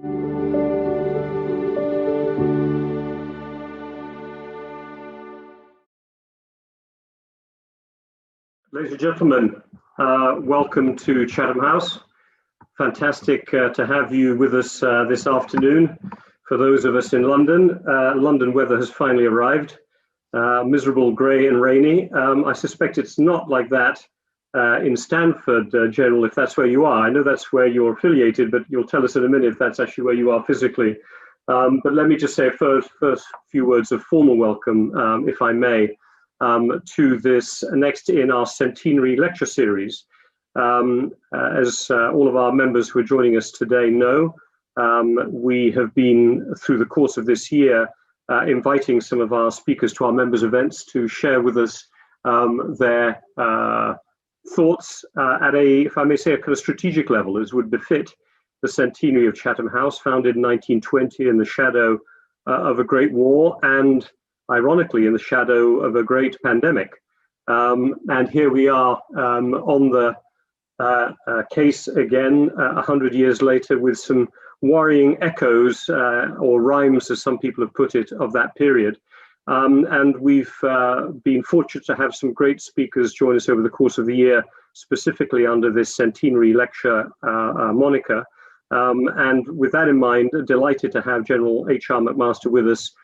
Ladies and gentlemen, welcome to Chatham House. Fantastic to have you with us this afternoon. For those of us in London, London weather has finally arrived. Miserable, grey and rainy. I suspect it's not like that in Stanford, General, if that's where you are. I know that's where you're affiliated, but you'll tell us in a minute if that's actually where you are physically. But let me just say first few words of formal welcome, if I may. To this next in our Centenary lecture series. As all of our members who are joining us today know, we have been, through the course of this year, inviting some of our speakers to our members' events to share with us their thoughts at a, if I may say, a kind of strategic level, as would befit the centenary of Chatham House, founded in 1920 in the shadow of a great war and, ironically, in the shadow of a great pandemic. And here we are on the case again, 100 years later, with some worrying echoes or rhymes, as some people have put it, of that period. And we've been fortunate to have some great speakers join us over the course of the year, specifically under this centenary lecture moniker. And with that in mind, delighted to have General HR McMaster with us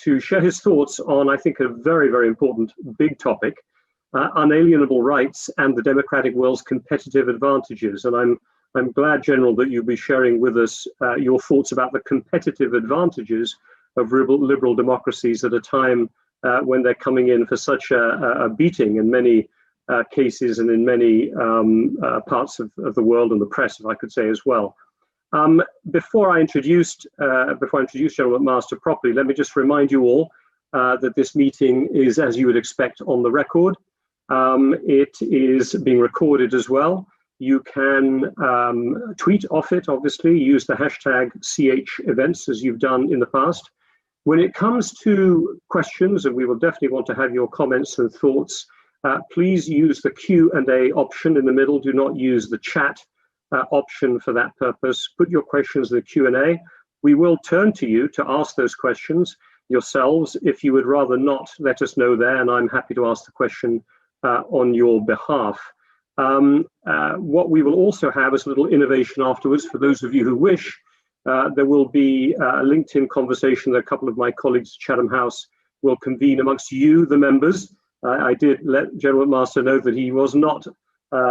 to share his thoughts on, I think, a very, very important big topic, unalienable rights and the democratic world's competitive advantages. And I'm glad, General, that you'll be sharing with us your thoughts about the competitive advantages of liberal democracies at a time when they're coming in for such a beating in many cases and in many parts of the world and the press, if I could say as well. Before I introduce General McMaster properly, let me just remind you all that this meeting is, as you would expect, on the record. It is being recorded as well. You can tweet off it, obviously, use the hashtag #CHEvents as you've done in the past. When it comes to questions, and we will definitely want to have your comments and thoughts, please use the Q&A option in the middle. Do not use the chat option for that purpose. Put your questions in the Q&A. We will turn to you to ask those questions yourselves. If you would rather not, let us know there, and I'm happy to ask the question on your behalf. What we will also have is a little innovation afterwards for those of you who wish. There will be a LinkedIn conversation that a couple of my colleagues at Chatham House will convene amongst you, the members. I did let General McMaster know that he was not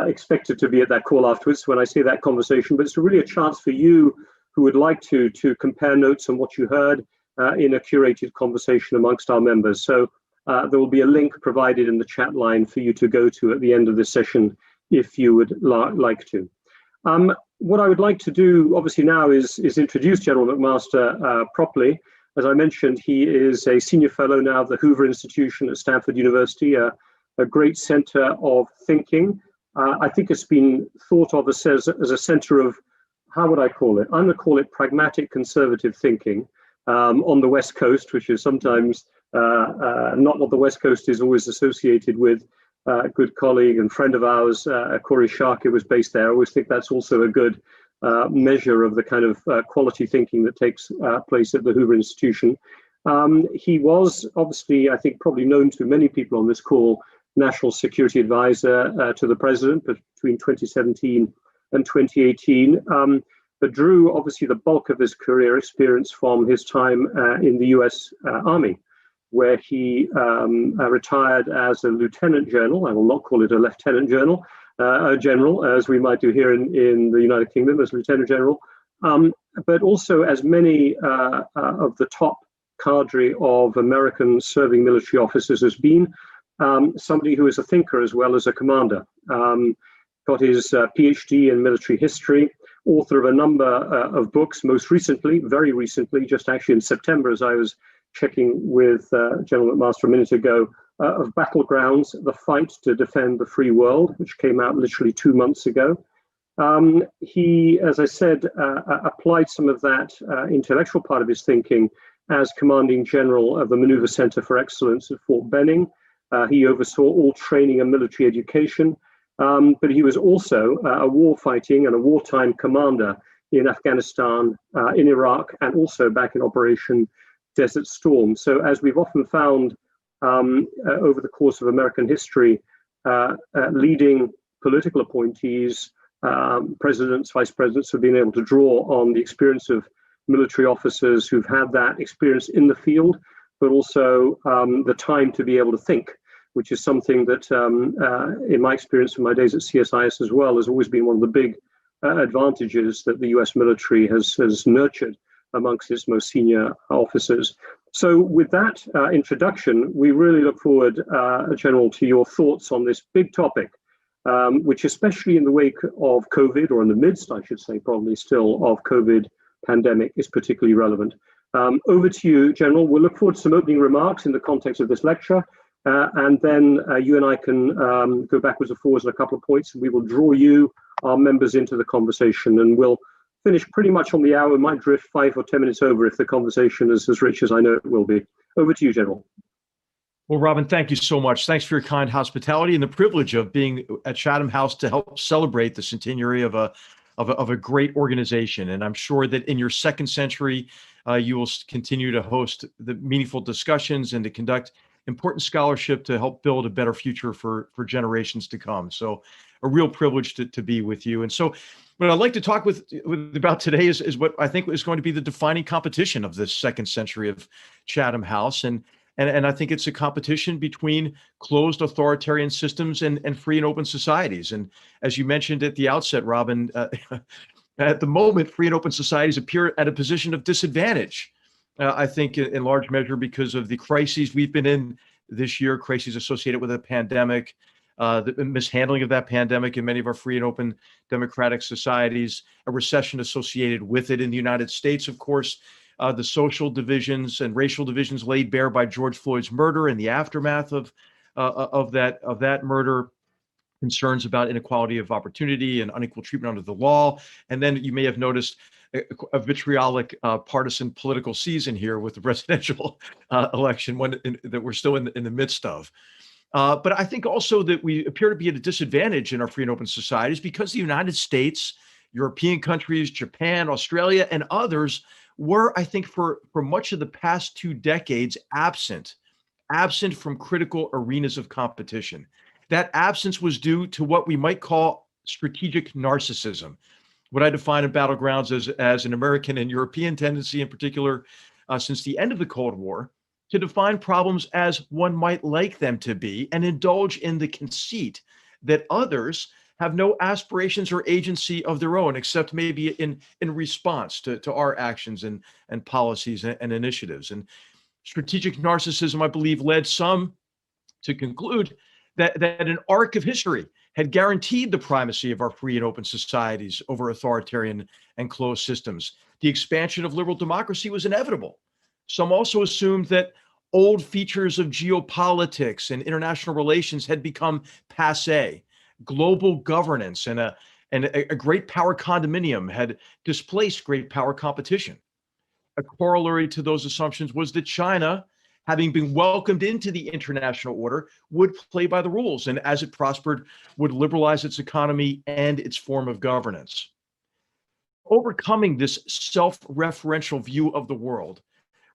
expected to be at that call afterwards when I say that conversation, but it's really a chance for you who would like to compare notes on what you heard in a curated conversation amongst our members. So there will be a link provided in the chat line for you to go to at the end of this session if you would like to. What I would like to do, obviously, now is introduce General McMaster properly. As I mentioned, he is a senior fellow now of the Hoover Institution at Stanford University, a great center of thinking. I think it's been thought of as a center of, how would I call it? I'm going to call it pragmatic conservative thinking on the West Coast, which is sometimes not what the West Coast is always associated with. A good colleague and friend of ours, Corey Sharkey, was based there. I always think that's also a good measure of the kind of quality thinking that takes place at the Hoover Institution. He was obviously, I think, probably known to many people on this call, National Security Advisor to the President between 2017 and 2018, but drew obviously the bulk of his career experience from his time in the US Army, where he retired as a lieutenant general. I will not call it a lieutenant general, a general, as we might do here in the United Kingdom as lieutenant general, but also as many of the top cadre of American serving military officers has been. Somebody who is a thinker as well as a commander. Got his PhD in military history, author of a number of books, most recently, very recently, just actually in September, as I was checking with General McMaster a minute ago, of Battlegrounds, The Fight to Defend the Free World, which came out literally 2 months ago. He, as I said, applied some of that intellectual part of his thinking as commanding general of the Maneuver Center for Excellence at Fort Benning. He oversaw all training and military education, but he was also a warfighting and a wartime commander in Afghanistan, in Iraq, and also back in Operation Desert Storm. So as we've often found over the course of American history, leading political appointees, presidents, vice presidents have been able to draw on the experience of military officers who've had that experience in the field, but also the time to be able to think, which is something that, in my experience in my days at CSIS as well, has always been one of the big advantages that the US military has nurtured amongst its most senior officers. So with that introduction, we really look forward, General, to your thoughts on this big topic, which especially in the wake of COVID, or in the midst, I should say, probably still, of COVID pandemic is particularly relevant. Over to you, General. We'll look forward to some opening remarks in the context of this lecture, and then you and I can go backwards and forwards on a couple of points, and we will draw you, our members, into the conversation, and we'll finish pretty much on the hour. We might drift 5 or 10 minutes over if the conversation is as rich as I know it will be. Over to you, General. Well, Robin, thank you so much. Thanks for your kind hospitality and the privilege of being at Chatham House to help celebrate the centenary of a great organization. And I'm sure that in your second century, you will continue to host the meaningful discussions and to conduct important scholarship to help build a better future for generations to come. So a real privilege to be with you. And so what I'd like to talk about today is what I think is going to be the defining competition of this second century of Chatham House. And I think it's a competition between closed authoritarian systems and free and open societies. And as you mentioned at the outset, Robin, at the moment, free and open societies appear at a position of disadvantage. I think in large measure because of the crises we've been in this year, crises associated with a pandemic, the mishandling of that pandemic in many of our free and open democratic societies, a recession associated with it in the United States, of course, the social divisions and racial divisions laid bare by George Floyd's murder and the aftermath of that murder, concerns about inequality of opportunity and unequal treatment under the law. And then you may have noticed a vitriolic partisan political season here with the presidential election that we're still in the midst of. But I think also that we appear to be at a disadvantage in our free and open societies because the United States, European countries, Japan, Australia, and others were, I think, for much of the past 2 decades, absent from critical arenas of competition. That absence was due to what we might call strategic narcissism, what I define in battlegrounds as an American and European tendency in particular since the end of the Cold War to define problems as one might like them to be and indulge in the conceit that others have no aspirations or agency of their own, except maybe in response to our actions and policies and initiatives. And strategic narcissism, I believe, led some to conclude that an arc of history had guaranteed the primacy of our free and open societies over authoritarian and closed systems. The expansion of liberal democracy was inevitable. Some also assumed that old features of geopolitics and international relations had become passé. Global governance and a great power condominium had displaced great power competition. A corollary to those assumptions was that China, having been welcomed into the international order, would play by the rules, and as it prospered, would liberalize its economy and its form of governance. Overcoming this self-referential view of the world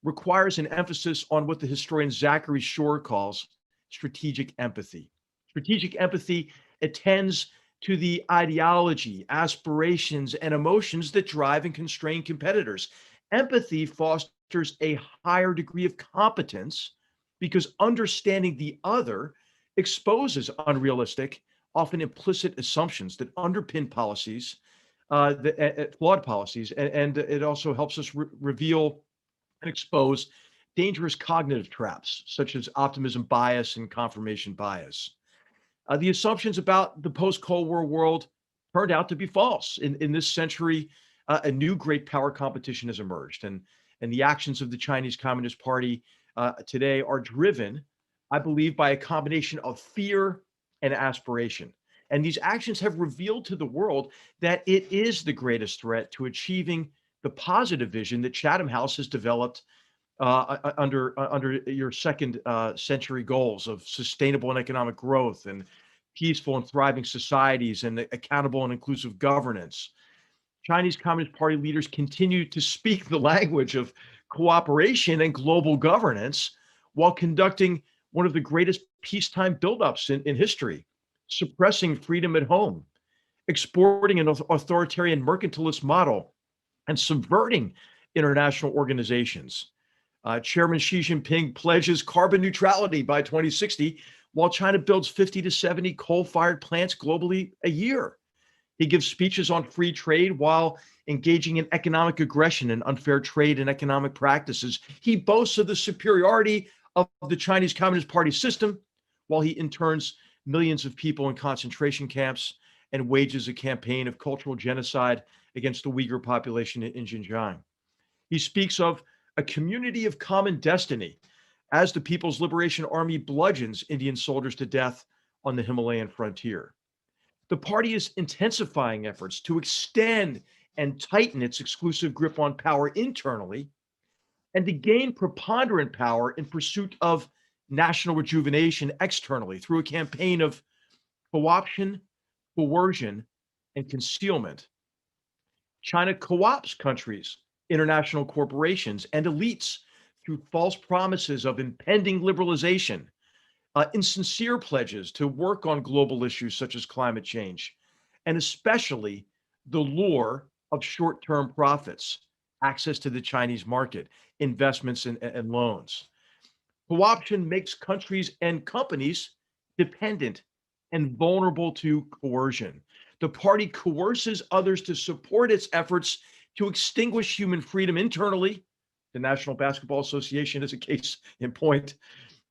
requires an emphasis on what the historian Zachary Shore calls strategic empathy. Strategic empathy attends to the ideology, aspirations, and emotions that drive and constrain competitors. Empathy fosters a higher degree of competence because understanding the other exposes unrealistic, often implicit assumptions that underpin policies, flawed policies, and it also helps us reveal and expose dangerous cognitive traps, such as optimism bias and confirmation bias. The assumptions about the post-Cold War world turned out to be false. In this century, a new great power competition has emerged, and the actions of the Chinese Communist Party today are driven, I believe, by a combination of fear and aspiration. And these actions have revealed to the world that it is the greatest threat to achieving the positive vision that Chatham House has developed under your second century goals of sustainable and economic growth and peaceful and thriving societies and accountable and inclusive governance. Chinese Communist Party leaders continue to speak the language of cooperation and global governance while conducting one of the greatest peacetime buildups in history, suppressing freedom at home, exporting an authoritarian mercantilist model, and subverting international organizations. Chairman Xi Jinping pledges carbon neutrality by 2060, while China builds 50 to 70 coal-fired plants globally a year. He gives speeches on free trade while engaging in economic aggression and unfair trade and economic practices. He boasts of the superiority of the Chinese Communist Party system, while he interns millions of people in concentration camps and wages a campaign of cultural genocide against the Uyghur population in Xinjiang. He speaks of a community of common destiny as the People's Liberation Army bludgeons Indian soldiers to death on the Himalayan frontier. The party is intensifying efforts to extend and tighten its exclusive grip on power internally and to gain preponderant power in pursuit of national rejuvenation externally through a campaign of co-option, coercion, and concealment. China co-opts countries, international corporations, and elites through false promises of impending liberalization, insincere pledges to work on global issues such as climate change, and especially the lure of short-term profits, access to the Chinese market, investments, and loans. Co-option makes countries and companies dependent and vulnerable to coercion. The party coerces others to support its efforts to extinguish human freedom internally. The National Basketball Association is a case in point.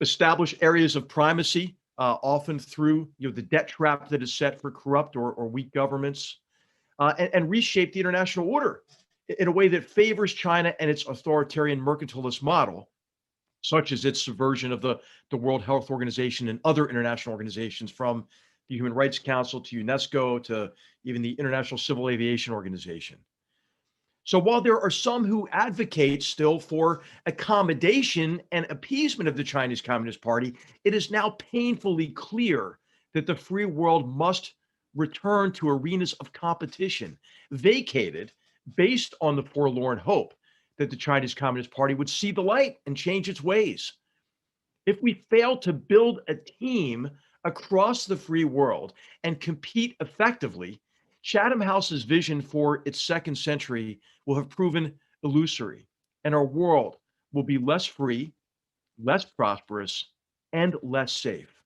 Establish areas of primacy, often through the debt trap that is set for corrupt or weak governments, and reshape the international order in a way that favors China and its authoritarian mercantilist model, such as its subversion of the World Health Organization and other international organizations, from the Human Rights Council to UNESCO to even the International Civil Aviation Organization. So while there are some who advocate still for accommodation and appeasement of the Chinese Communist Party, it is now painfully clear that the free world must return to arenas of competition, vacated based on the forlorn hope that the Chinese Communist Party would see the light and change its ways. If we fail to build a team across the free world and compete effectively, Chatham House's vision for its second century will have proven illusory, and our world will be less free, less prosperous, and less safe.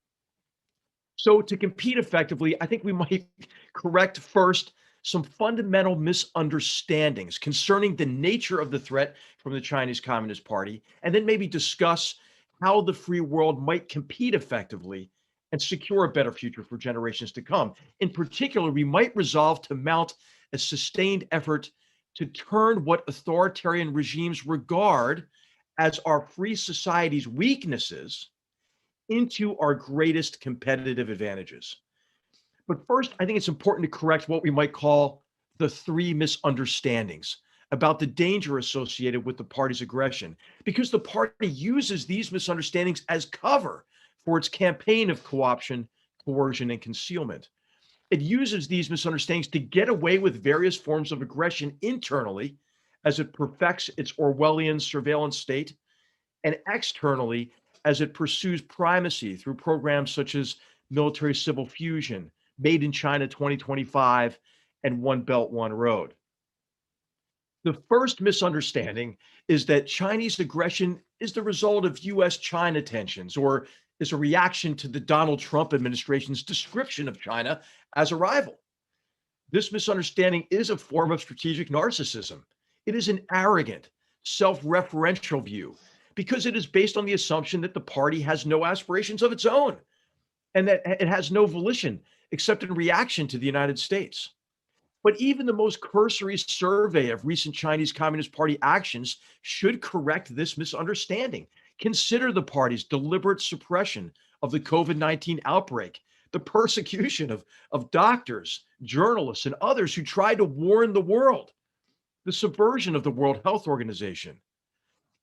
So to compete effectively, I think we might correct first some fundamental misunderstandings concerning the nature of the threat from the Chinese Communist Party, and then maybe discuss how the free world might compete effectively and secure a better future for generations to come. In particular, we might resolve to mount a sustained effort to turn what authoritarian regimes regard as our free society's weaknesses into our greatest competitive advantages. But first, I think it's important to correct what we might call the three misunderstandings about the danger associated with the party's aggression, because the party uses these misunderstandings as cover for its campaign of co-option, coercion, and concealment. It uses these misunderstandings to get away with various forms of aggression internally as it perfects its Orwellian surveillance state, and externally as it pursues primacy through programs such as military civil fusion, Made in China 2025, and One Belt, One Road. The first misunderstanding is that Chinese aggression is the result of US-China tensions, or is a reaction to the Donald Trump administration's description of China as a rival. This misunderstanding is a form of strategic narcissism. It is an arrogant, self-referential view because it is based on the assumption that the party has no aspirations of its own and that it has no volition except in reaction to the United States. But even the most cursory survey of recent Chinese Communist Party actions should correct this misunderstanding. Consider the party's deliberate suppression of the COVID-19 outbreak, the persecution of doctors, journalists, and others who tried to warn the world, the subversion of the World Health Organization.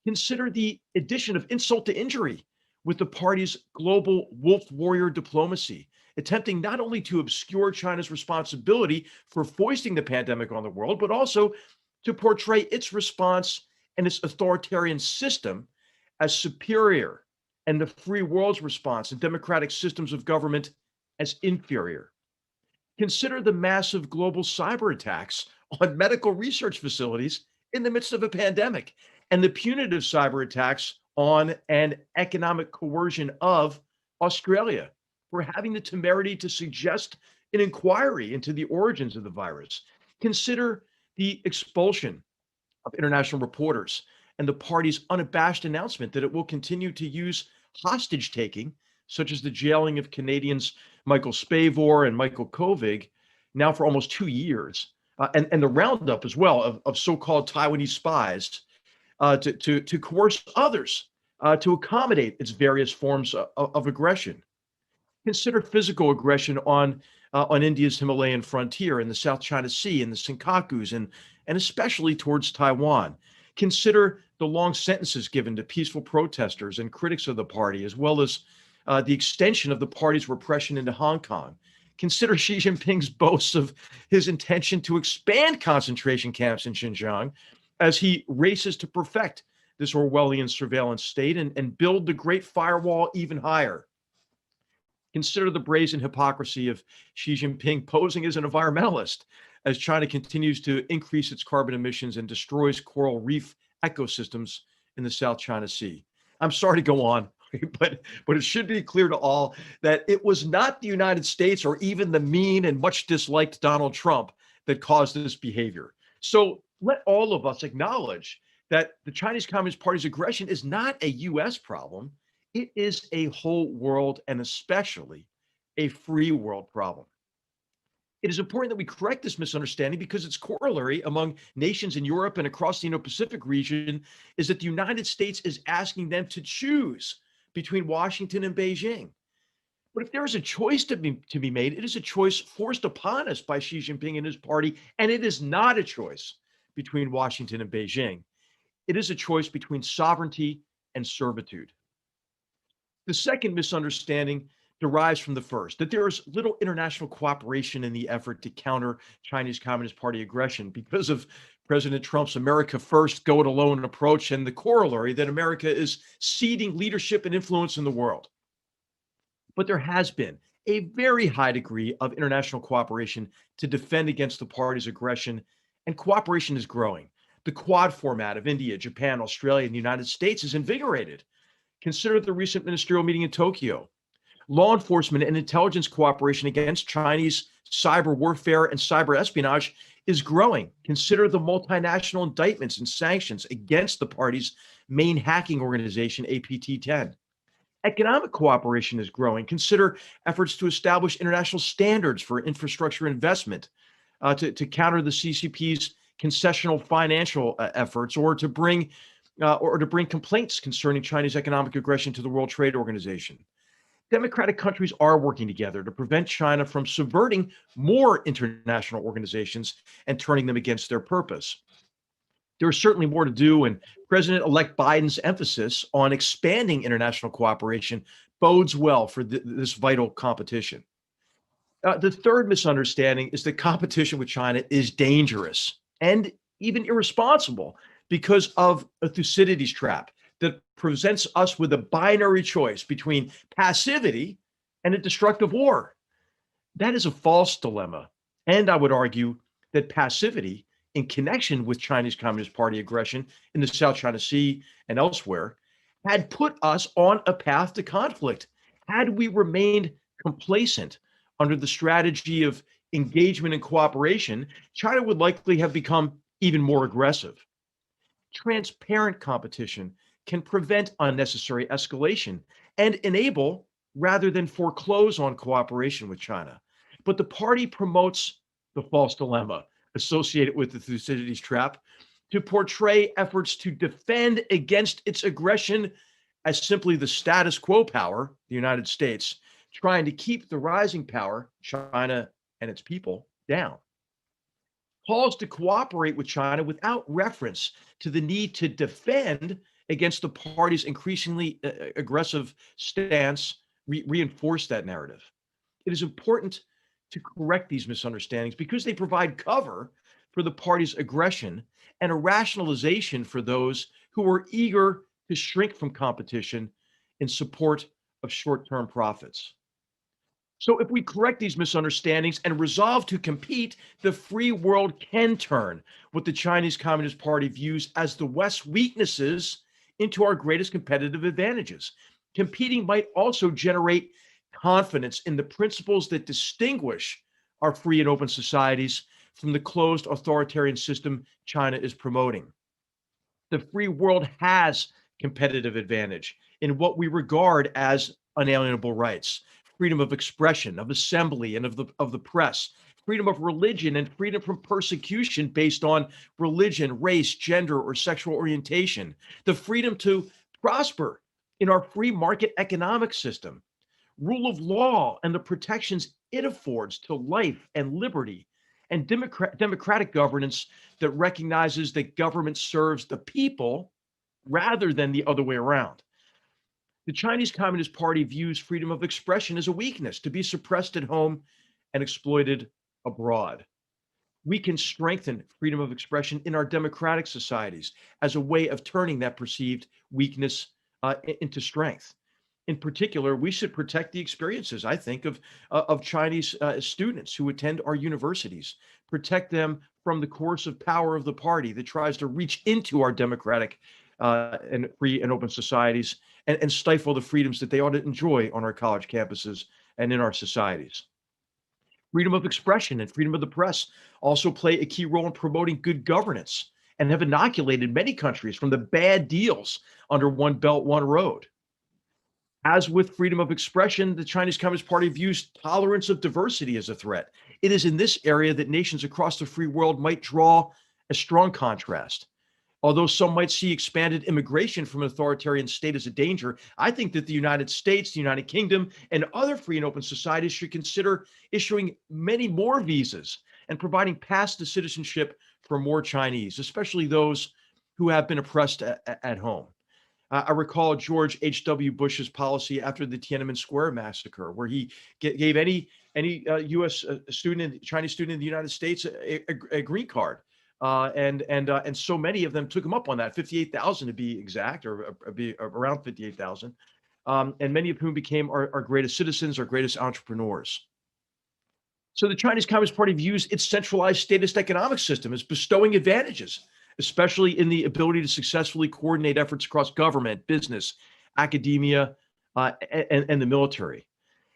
Consider the addition of insult to injury with the party's global wolf warrior diplomacy, attempting not only to obscure China's responsibility for foisting the pandemic on the world, but also to portray its response and its authoritarian system as superior, and the free world's response and democratic systems of government as inferior. Consider the massive global cyber attacks on medical research facilities in the midst of a pandemic, and the punitive cyber attacks on and economic coercion of Australia for having the temerity to suggest an inquiry into the origins of the virus. Consider the expulsion of international reporters and the party's unabashed announcement that it will continue to use hostage taking, such as the jailing of Canadians Michael Spavor and Michael Kovig, now for almost 2 years, and the roundup as well of so-called Taiwanese spies to coerce others to accommodate its various forms of aggression. Consider physical aggression on India's Himalayan frontier in the South China Sea and the Senkakus, and especially towards Taiwan. Consider the long sentences given to peaceful protesters and critics of the party, as well as the extension of the party's repression into Hong Kong. Consider Xi Jinping's boasts of his intention to expand concentration camps in Xinjiang as he races to perfect this Orwellian surveillance state and build the Great Firewall even higher. Consider the brazen hypocrisy of Xi Jinping posing as an environmentalist as China continues to increase its carbon emissions and destroys coral reef ecosystems in the South China Sea. I'm sorry to go on, but it should be clear to all that it was not the United States or even the mean and much disliked Donald Trump that caused this behavior. So let all of us acknowledge that the Chinese Communist Party's aggression is not a US problem. It is a whole world and especially a free world problem. It is important that we correct this misunderstanding because its corollary among nations in Europe and across the Indo-Pacific region is that the United States is asking them to choose between Washington and Beijing. But if there is a choice to be made, it is a choice forced upon us by Xi Jinping and his party, and it is not a choice between Washington and Beijing. It is a choice between sovereignty and servitude. The second misunderstanding derives from the first, that there is little international cooperation in the effort to counter Chinese Communist Party aggression because of President Trump's America First, go it alone approach and the corollary that America is ceding leadership and influence in the world. But there has been a very high degree of international cooperation to defend against the party's aggression, and cooperation is growing. The Quad format of India, Japan, Australia, and the United States is invigorated. Consider the recent ministerial meeting in Tokyo. Law enforcement and intelligence cooperation against Chinese cyber warfare and cyber espionage is growing. Consider the multinational indictments and sanctions against the party's main hacking organization, APT-10. Economic cooperation is growing. Consider efforts to establish international standards for infrastructure investment, to counter the CCP's concessional financial efforts, or to bring complaints concerning Chinese economic aggression to the World Trade Organization. Democratic countries are working together to prevent China from subverting more international organizations and turning them against their purpose. There is certainly more to do, and President-elect Biden's emphasis on expanding international cooperation bodes well for this vital competition. The third misunderstanding is that competition with China is dangerous and even irresponsible because of a Thucydides trap that presents us with a binary choice between passivity and a destructive war. That is a false dilemma. And I would argue that passivity in connection with Chinese Communist Party aggression in the South China Sea and elsewhere had put us on a path to conflict. Had we remained complacent under the strategy of engagement and cooperation, China would likely have become even more aggressive. Transparent competition can prevent unnecessary escalation and enable rather than foreclose on cooperation with China. But the party promotes the false dilemma associated with the Thucydides trap to portray efforts to defend against its aggression as simply the status quo power, the United States, trying to keep the rising power, China and its people, down. Calls to cooperate with China without reference to the need to defend against the party's increasingly aggressive stance reinforce that narrative. It is important to correct these misunderstandings because they provide cover for the party's aggression and a rationalization for those who are eager to shrink from competition in support of short-term profits. So if we correct these misunderstandings and resolve to compete, the free world can turn what the Chinese Communist Party views as the West's weaknesses into our greatest competitive advantages. Competing might also generate confidence in the principles that distinguish our free and open societies from the closed authoritarian system China is promoting. The free world has competitive advantage in what we regard as unalienable rights: freedom of expression, of assembly, and of the press, freedom of religion, and freedom from persecution based on religion, race, gender, or sexual orientation, the freedom to prosper in our free market economic system, rule of law and the protections it affords to life and liberty, and democratic governance that recognizes that government serves the people rather than the other way around. The Chinese Communist Party views freedom of expression as a weakness to be suppressed at home and exploited abroad. We can strengthen freedom of expression in our democratic societies as a way of turning that perceived weakness into strength. In particular, we should protect the experiences, I think, of Chinese students who attend our universities, protect them from the coercive power of the party that tries to reach into our democratic and free and open societies and stifle the freedoms that they ought to enjoy on our college campuses and in our societies. Freedom of expression and freedom of the press also play a key role in promoting good governance and have inoculated many countries from the bad deals under One Belt, One Road. As with freedom of expression, the Chinese Communist Party views tolerance of diversity as a threat. It is in this area that nations across the free world might draw a strong contrast. Although some might see expanded immigration from an authoritarian state as a danger, I think that the United States, the United Kingdom, and other free and open societies should consider issuing many more visas and providing paths to citizenship for more Chinese, especially those who have been oppressed at home. I recall George H.W. Bush's policy after the Tiananmen Square massacre, where he gave any U.S. student, Chinese student in the United States, a green card, and so many of them took him up on that, 58,000 to be exact, or be around 58,000, and many of whom became our greatest citizens, our greatest entrepreneurs. So the Chinese Communist Party views its centralized statist economic system as bestowing advantages, especially in the ability to successfully coordinate efforts across government, business, academia, and the military.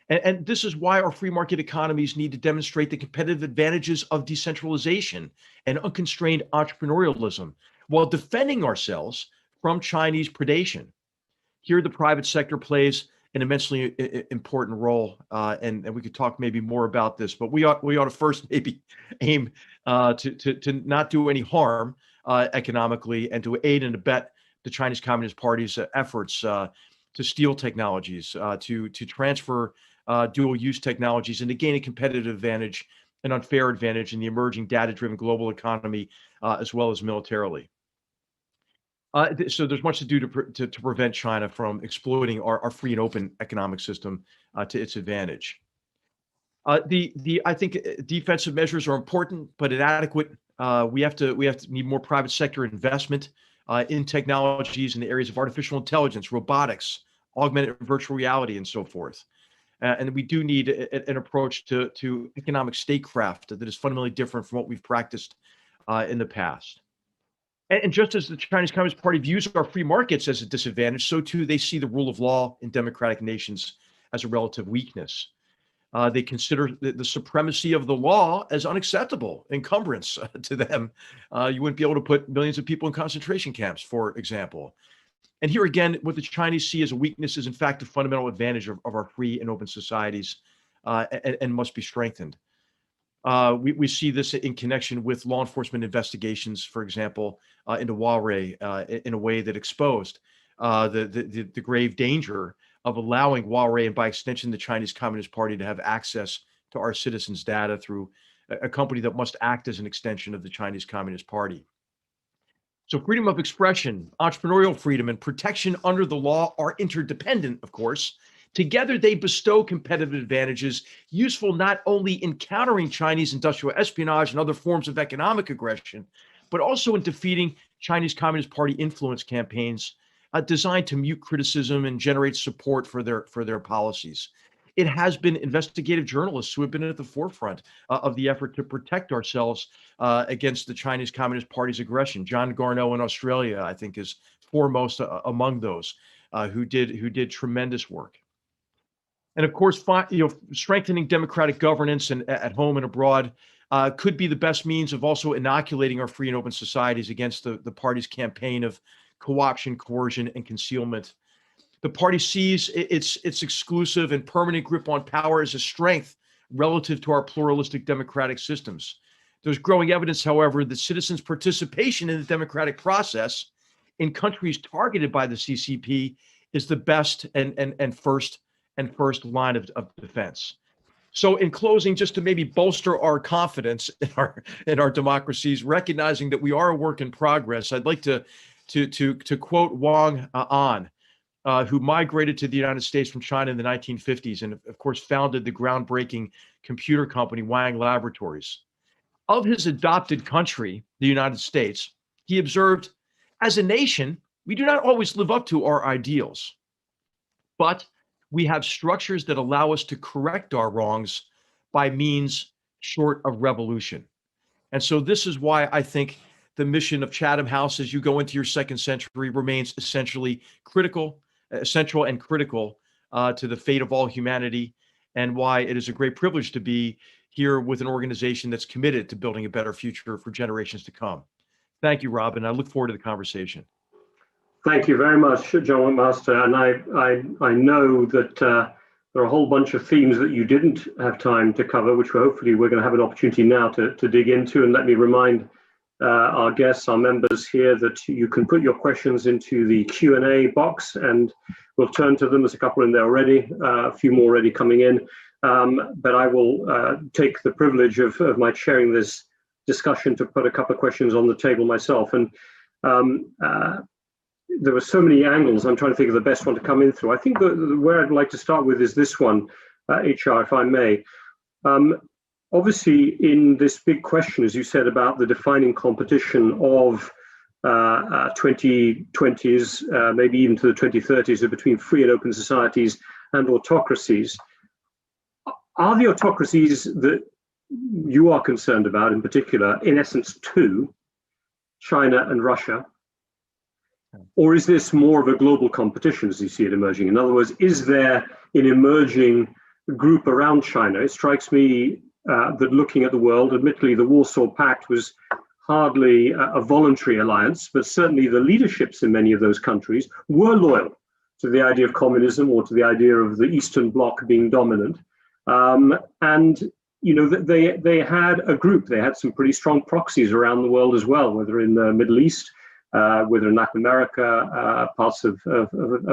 And this is why our free market economies need to demonstrate the competitive advantages of decentralization and unconstrained entrepreneurialism while defending ourselves from Chinese predation. Here, the private sector plays an immensely important role, and we could talk maybe more about this, but we ought to first maybe aim to not do any harm economically, and to aid and abet the Chinese Communist Party's efforts to steal technologies, to transfer dual-use technologies, and to gain a competitive advantage, an unfair advantage in the emerging data-driven global economy, as well as militarily. So there's much to do to prevent China from exploiting our free and open economic system to its advantage. I think defensive measures are important but inadequate. We have to need more private sector investment in technologies in the areas of artificial intelligence, robotics, augmented virtual reality, and so forth. And we do need an approach to economic statecraft that is fundamentally different from what we've practiced in the past. And just as the Chinese Communist Party views our free markets as a disadvantage, so too they see the rule of law in democratic nations as a relative weakness. They consider the supremacy of the law as unacceptable encumbrance to them. You wouldn't be able to put millions of people in concentration camps, for example. And here again, what the Chinese see as a weakness is in fact a fundamental advantage of our free and open societies, and must be strengthened. We see this in connection with law enforcement investigations, for example, into Huawei, in a way that exposed the grave danger of allowing Huawei, and by extension the Chinese Communist Party, to have access to our citizens' data through a company that must act as an extension of the Chinese Communist Party. So freedom of expression, entrepreneurial freedom, and protection under the law are interdependent, of course, Together, they bestow competitive advantages useful not only in countering Chinese industrial espionage and other forms of economic aggression, but also in defeating Chinese Communist Party influence campaigns designed to mute criticism and generate support for their policies. It has been investigative journalists who have been at the forefront of the effort to protect ourselves against the Chinese Communist Party's aggression. John Garneau in Australia, I think, is foremost among those who did tremendous work. And of course, strengthening democratic governance and at home and abroad could be the best means of also inoculating our free and open societies against the party's campaign of co-option, coercion, and concealment. The party sees its exclusive and permanent grip on power as a strength relative to our pluralistic democratic systems. There's growing evidence, however, that citizens' participation in the democratic process in countries targeted by the CCP is the best and first line of defense. So in closing, just to maybe bolster our confidence in our democracies, recognizing that we are a work in progress, I'd like to quote Wang An, who migrated to the United States from China in the 1950s and, of course, founded the groundbreaking computer company Wang Laboratories. Of his adopted country, the United States, he observed, as a nation, we do not always live up to our ideals, but we have structures that allow us to correct our wrongs by means short of revolution. And so this is why I think the mission of Chatham House as you go into your second century remains essential and critical to the fate of all humanity, and why it is a great privilege to be here with an organization that's committed to building a better future for generations to come. Thank you, Robin. I look forward to the conversation. Thank you very much, John McMaster. And I know that there are a whole bunch of themes that you didn't have time to cover, which hopefully we're going to have an opportunity now to dig into. And let me remind our guests, our members here, that you can put your questions into the Q&A box and we'll turn to them. There's a couple in there already, a few more already coming in. But I will take the privilege of my chairing this discussion to put a couple of questions on the table myself. And there were so many angles. I'm trying to think of the best one to come in through. I think where I'd like to start with is this one, HR, if I may. Obviously, in this big question, as you said, about the defining competition of 2020s, maybe even to the 2030s, between free and open societies and autocracies, are the autocracies that you are concerned about, in particular, in essence, two, China and Russia? Or is this more of a global competition as you see it emerging? In other words, is there an emerging group around China? It strikes me that looking at the world, admittedly, the Warsaw Pact was hardly a voluntary alliance, but certainly the leaderships in many of those countries were loyal to the idea of communism or to the idea of the Eastern Bloc being dominant. And you know, they had a group. They had some pretty strong proxies around the world as well, whether in the Middle East, whether in Latin America, parts of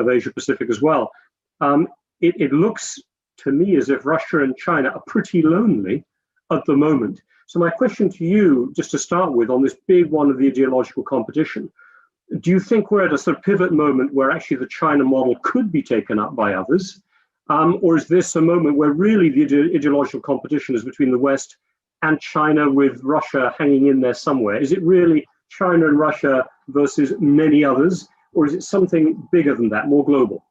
Asia Pacific as well. It looks to me as if Russia and China are pretty lonely at the moment. So my question to you, just to start with, on this big one of the ideological competition, do you think we're at a sort of pivot moment where actually the China model could be taken up by others? Or is this a moment where really the ideological competition is between the West and China, with Russia hanging in there somewhere? Is it really China and Russia versus many others, or is it something bigger than that, more global?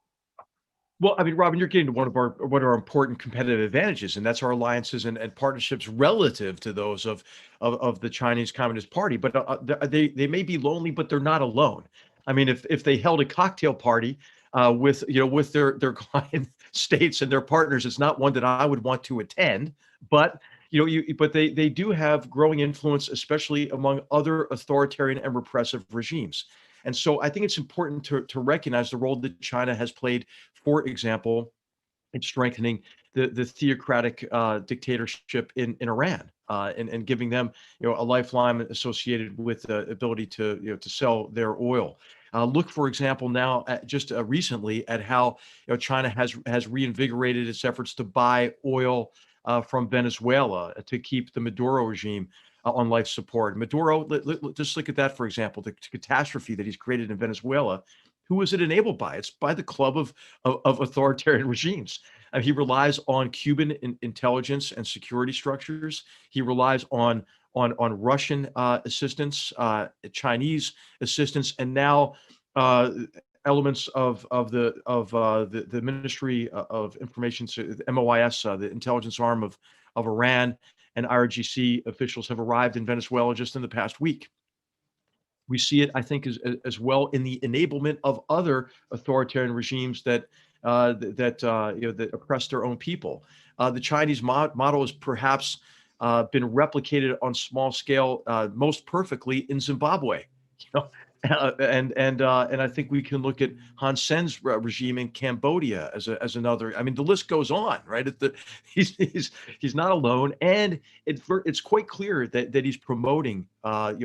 Well, I mean, Robin, you're getting to one of our important competitive advantages, and that's our alliances and partnerships relative to those of the Chinese Communist Party. But they may be lonely, but they're not alone. I mean, if they held a cocktail party with their client states and their partners, it's not one that I would want to attend. But they do have growing influence, especially among other authoritarian and repressive regimes. And so I think it's important to recognize the role that China has played, for example, in strengthening the theocratic dictatorship in Iran and giving them a lifeline associated with the ability to sell their oil. Look, for example, now just recently at how China has reinvigorated its efforts to buy oil from Venezuela to keep the Maduro regime on life support. Maduro, just look at that, for example, the catastrophe that he's created in Venezuela Who is it enabled by? It's by the club of authoritarian regimes. He relies on Cuban intelligence and security structures. He relies on Russian assistance, Chinese assistance, and now elements of the Ministry of Information, the MOIS, the intelligence arm of Iran, and IRGC officials have arrived in Venezuela just in the past week. We see it, I think, as well in the enablement of other authoritarian regimes that that oppress their own people. The Chinese model has perhaps been replicated on small scale most perfectly in Zimbabwe. You know, and I think we can look at Hun Sen's regime in Cambodia as another. I mean, the list goes on, right? He's not alone, and it's quite clear that he's promoting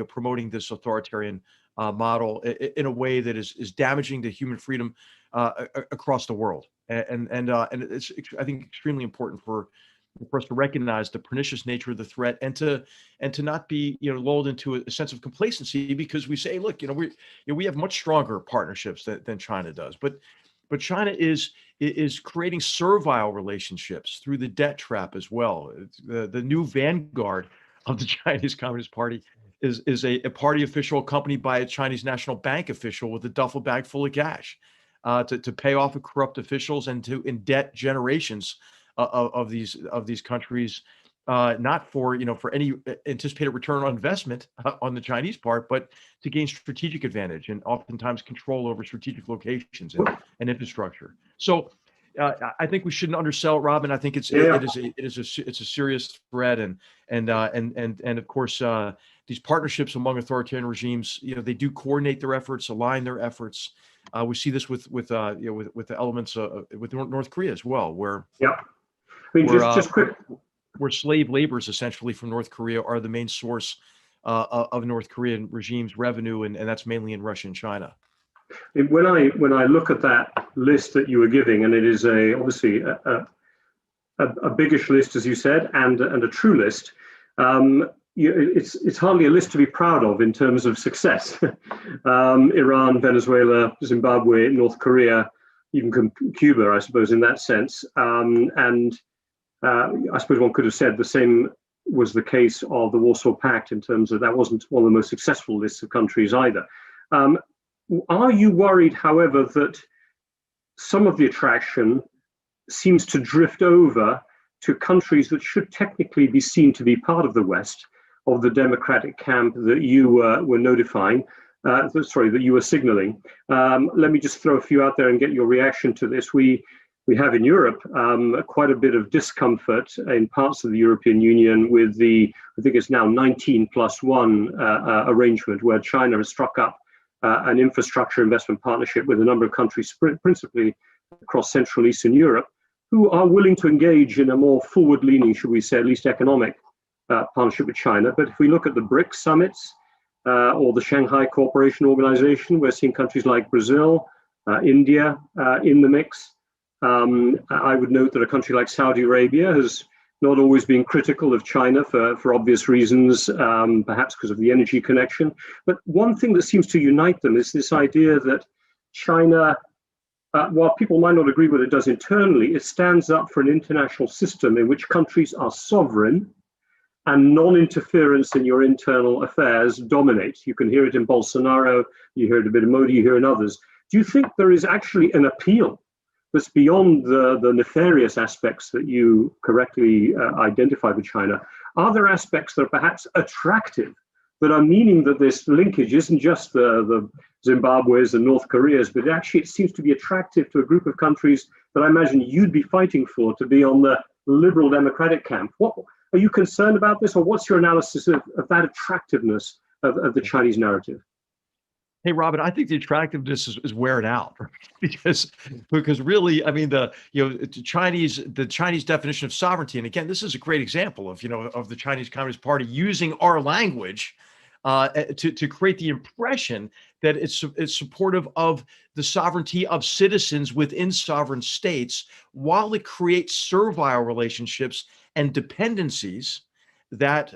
promoting this authoritarian model in a way that is damaging to human freedom across the world, and it's, I think, extremely important for us to recognize the pernicious nature of the threat, and to not be lulled into a sense of complacency, because we say, look, we have much stronger partnerships than China does, but China is creating servile relationships through the debt trap as well. The new vanguard of the Chinese Communist Party is a party official accompanied by a Chinese National Bank official with a duffel bag full of cash to pay off corrupt officials and to indebt generations of these countries, not for for any anticipated return on investment on the Chinese part, but to gain strategic advantage and oftentimes control over strategic locations and infrastructure. So I think we shouldn't undersell it, Robin. I think it's a serious threat, and of course these partnerships among authoritarian regimes, they do coordinate their efforts, align their efforts. We see this with the elements with North Korea as well, where I mean, just quick, where slave laborers essentially from North Korea are the main source of North Korean regime's revenue, and that's mainly in Russia and China. When I look at that list that you were giving, and it is obviously a biggish list, as you said, and a true list. It's hardly a list to be proud of in terms of success. Iran, Venezuela, Zimbabwe, North Korea, even Cuba, I suppose, in that sense. And I suppose one could have said the same was the case of the Warsaw Pact, in terms of that wasn't one of the most successful lists of countries either. Are you worried, however, that some of the attraction seems to drift over to countries that should technically be seen to be part of the West, of the democratic camp that you were notifying, that you were signaling? Let me just throw a few out there and get your reaction to this. We have in Europe quite a bit of discomfort in parts of the European Union with the, I think it's now 19+1 arrangement, where China has struck up an infrastructure investment partnership with a number of countries, principally across Central Eastern Europe, who are willing to engage in a more forward-leaning, should we say, at least economic partnership with China. But if we look at the BRICS summits or the Shanghai Cooperation Organization, we're seeing countries like Brazil, India in the mix. I would note that a country like Saudi Arabia has not always been critical of China for obvious reasons, perhaps because of the energy connection. But one thing that seems to unite them is this idea that China, while people might not agree with what it does internally, it stands up for an international system in which countries are sovereign and non-interference in your internal affairs dominates. You can hear it in Bolsonaro, you hear it a bit in Modi, you hear it in others. Do you think there is actually an appeal that's beyond the nefarious aspects that you correctly identified with China? Are there aspects that are perhaps attractive, that are meaning that this linkage isn't just the Zimbabwe's and North Korea's, but actually it seems to be attractive to a group of countries that I imagine you'd be fighting for to be on the liberal democratic camp? What are you concerned about this, or what's your analysis of that attractiveness of the Chinese narrative? Hey, Robin, I think the attractiveness is wearing out, right? because really, I mean, the Chinese definition of sovereignty, and again, this is a great example of of the Chinese Communist Party using our language to create the impression that it's supportive of the sovereignty of citizens within sovereign states, while it creates servile relationships and dependencies that,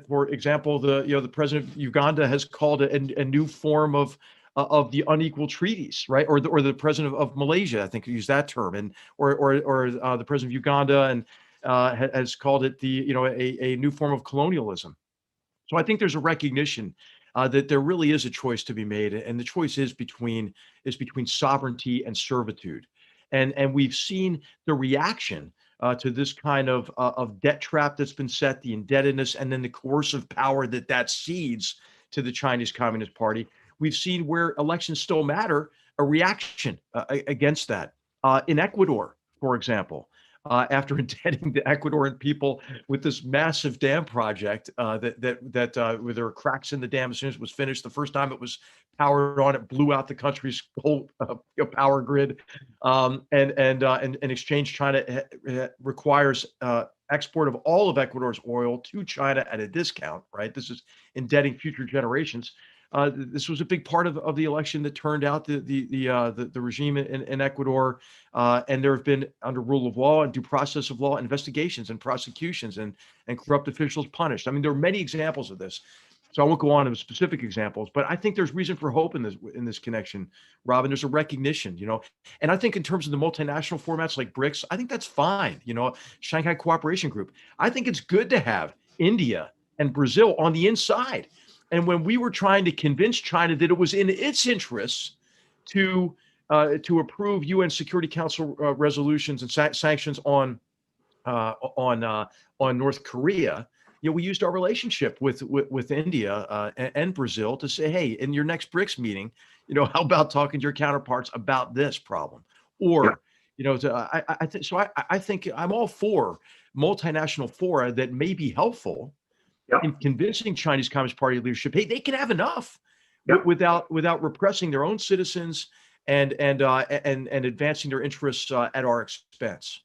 for example, the president of Uganda has called a new form of of the unequal treaties, right? Or the president of Malaysia, I think, used that term, and or the president of Uganda and has called it a new form of colonialism. So I think there's a recognition that there really is a choice to be made, and the choice is between sovereignty and servitude, and we've seen the reaction to this kind of debt trap that's been set, the indebtedness, and then the coercive power that cedes to the Chinese Communist Party. We've seen where elections still matter, a reaction against that. In Ecuador, for example, after indebting the Ecuadorian people with this massive dam project where there were cracks in the dam as soon as it was finished. The first time it was powered on, it blew out the country's whole power grid. And in exchange, China requires export of all of Ecuador's oil to China at a discount. Right, this is indebting future generations. This was a big part of the election that turned out the regime in Ecuador, and there have been, under rule of law and due process of law, investigations and prosecutions and corrupt officials punished. I mean, there are many examples of this, so I won't go on to specific examples, but I think there's reason for hope in this connection, Robin. There's a recognition, and I think in terms of the multinational formats like BRICS, I think that's fine. Shanghai Cooperation Group. I think it's good to have India and Brazil on the inside. And when we were trying to convince China that it was in its interests to approve UN Security Council resolutions and sanctions on North Korea, we used our relationship with India and Brazil to say, hey, in your next BRICS meeting, how about talking to your counterparts about this problem? Or, I think I'm all for multinational fora that may be helpful in convincing Chinese Communist Party leadership, hey, they can have enough without repressing their own citizens and advancing their interests at our expense.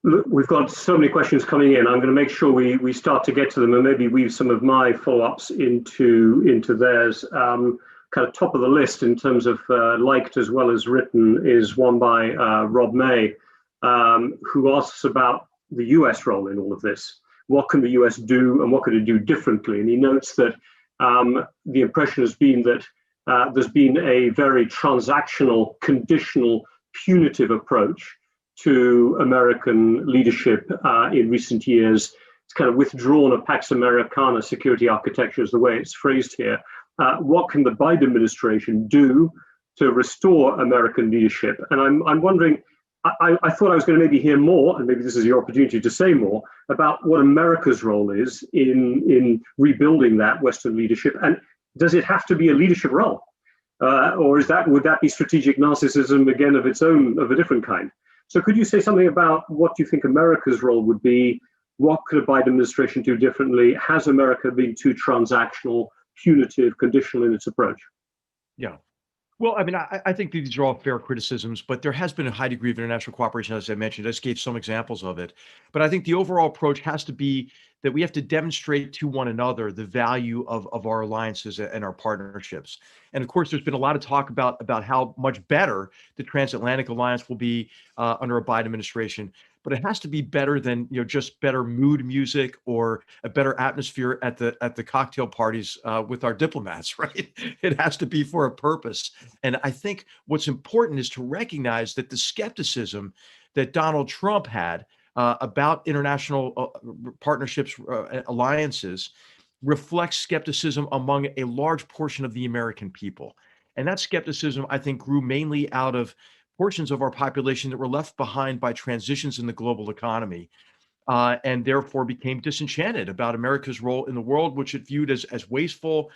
Look, we've got so many questions coming in. I'm going to make sure we start to get to them and maybe weave some of my follow-ups into theirs. Kind of top of the list in terms of liked as well as written is one by Rob May, who asks about the US role in all of this. What can the US do and what could it do differently? And he notes that the impression has been that there's been a very transactional, conditional, punitive approach to American leadership in recent years. It's kind of withdrawn a Pax Americana security architecture is the way it's phrased here. What can the Biden administration do to restore American leadership? And I'm wondering, I thought I was going to maybe hear more, and maybe this is your opportunity to say more, about what America's role is in rebuilding that Western leadership. And does it have to be a leadership role? Or would that be strategic narcissism again of a different kind? So could you say something about what you think America's role would be? What could a Biden administration do differently? Has America been too transactional, punitive, conditional in its approach? Yeah. Well, I mean, I think these are all fair criticisms, but there has been a high degree of international cooperation, as I mentioned. I just gave some examples of it. But I think the overall approach has to be that we have to demonstrate to one another the value of our alliances and our partnerships. And of course, there's been a lot of talk about how much better the transatlantic alliance will be under a Biden administration. But it has to be better than just better mood music or a better atmosphere at the cocktail parties with our diplomats, right? It has to be for a purpose. And I think what's important is to recognize that the skepticism that Donald Trump had about international partnerships, alliances, reflects skepticism among a large portion of the American people. And that skepticism, I think, grew mainly out of portions of our population that were left behind by transitions in the global economy, and therefore became disenchanted about America's role in the world, which it viewed as wasteful,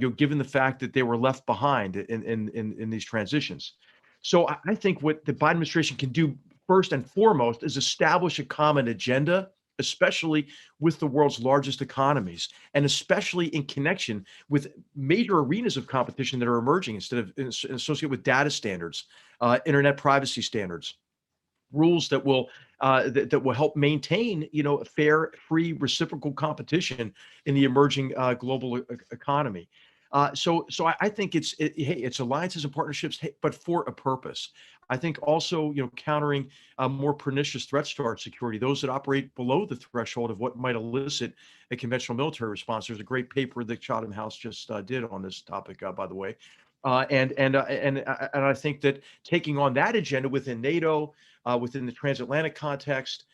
given the fact that they were left behind in these transitions. So I think what the Biden administration can do first and foremost is establish a common agenda, especially with the world's largest economies, and especially in connection with major arenas of competition that are emerging instead of associated with data standards, internet privacy standards, rules that will help maintain, fair, free, reciprocal competition in the emerging global economy. So I think it's alliances and partnerships, but for a purpose. I think also, countering more pernicious threats to our security, those that operate below the threshold of what might elicit a conventional military response. There's a great paper that Chatham House just did on this topic, by the way. And I think that taking on that agenda within NATO, within the transatlantic context,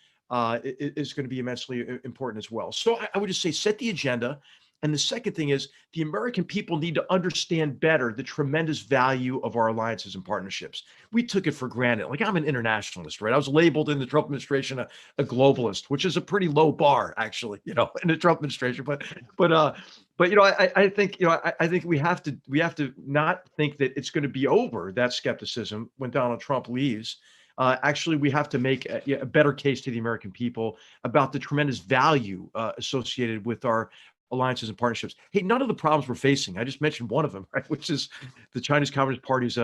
is going to be immensely important as well. So I would just say set the agenda. And the second thing is the American people need to understand better the tremendous value of our alliances and partnerships. We took it for granted. Like I'm an internationalist, right? I was labeled in the Trump administration a globalist, which is a pretty low bar, actually, in the Trump administration. But I think I think we have to not think that it's going to be over, that skepticism, when Donald Trump leaves. Actually, we have to make a better case to the American people about the tremendous value associated with our alliances and partnerships. Hey, none of the problems we're facing, I just mentioned one of them, right, which is the Chinese Communist Party's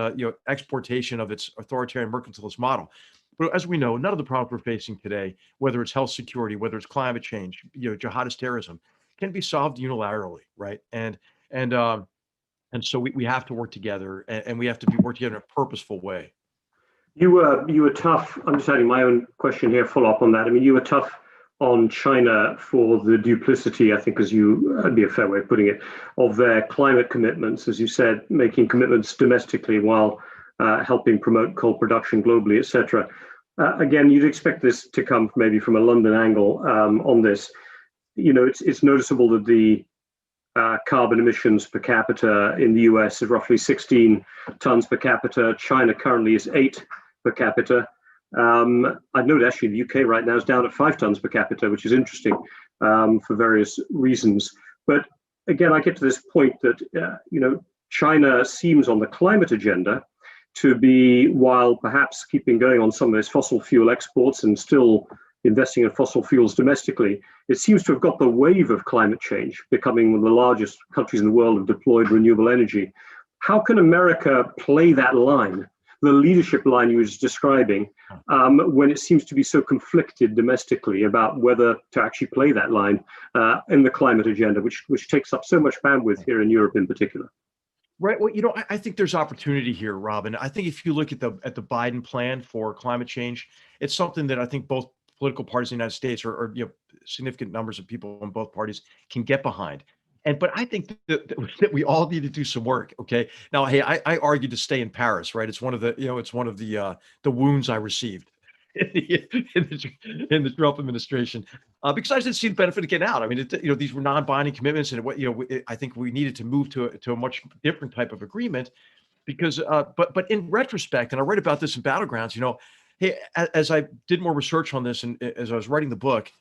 exportation of its authoritarian mercantilist model. But as we know, none of the problems we're facing today, whether it's health security, whether it's climate change, jihadist terrorism, can be solved unilaterally, right? And so we have to work together, and we have to work together in a purposeful way. You were tough. I'm just adding my own question here, follow up on that. I mean, you were tough on China for the duplicity, I think, that'd be a fair way of putting it, of their climate commitments, as you said, making commitments domestically while helping promote coal production globally, etc. Again, you'd expect this to come maybe from a London angle on this. It's noticeable that the carbon emissions per capita in the US is roughly 16 tons per capita. China currently is 8 per capita. I'd note actually the UK right now is down at 5 tons per capita, which is interesting for various reasons. But again, I get to this point that China seems on the climate agenda to be, while perhaps keeping going on some of its fossil fuel exports and still investing in fossil fuels domestically, it seems to have got the wave of climate change, becoming one of the largest countries in the world of deployed renewable energy. How can America play that line, the leadership line you were just describing, when it seems to be so conflicted domestically about whether to actually play that line in the climate agenda, which takes up so much bandwidth here in Europe in particular? Right. Well, I think there's opportunity here, Robin. I think if you look at the Biden plan for climate change, it's something that I think both political parties in the United States, or significant numbers of people in both parties, can get behind. But I think that we all need to do some work. Okay. Now, hey, I argued to stay in Paris, right? It's one of the wounds I received in the Trump administration, because I just didn't see the benefit of getting out. I mean, these were non-binding commitments, and I think we needed to move to a much different type of agreement, because but in retrospect, and I write about this in Battlegrounds, hey, as I did more research on this, and as I was writing the book,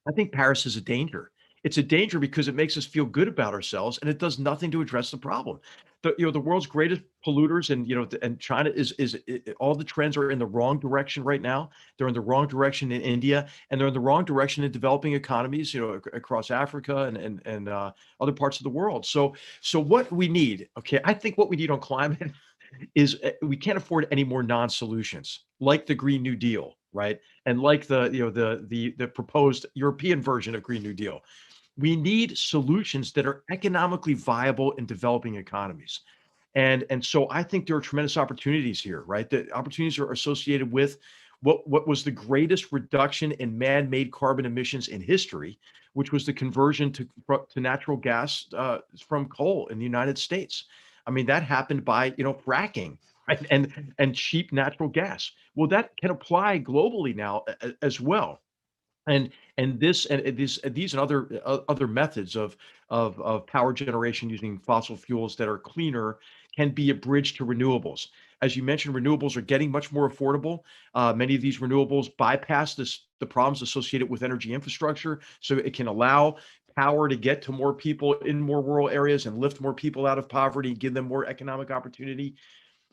I think Paris is a danger. It's a danger because it makes us feel good about ourselves, and it does nothing to address the problem. The world's greatest polluters, and China is all the trends are in the wrong direction right now. They're in the wrong direction in India, and they're in the wrong direction in developing economies, across Africa and other parts of the world. So what we need, okay, I think what we need on climate is we can't afford any more non-solutions, like the Green New Deal, right? And like the proposed European version of Green New Deal. We need solutions that are economically viable in developing economies. And so I think there are tremendous opportunities here, right? The opportunities are associated with what was the greatest reduction in man-made carbon emissions in history, which was the conversion to natural gas from coal in the United States. I mean, that happened by fracking, right? And cheap natural gas. Well, that can apply globally now as well. And these and other methods of power generation using fossil fuels that are cleaner can be a bridge to renewables. As you mentioned, renewables are getting much more affordable. Many of these renewables bypass the problems associated with energy infrastructure, so it can allow power to get to more people in more rural areas and lift more people out of poverty, give them more economic opportunity.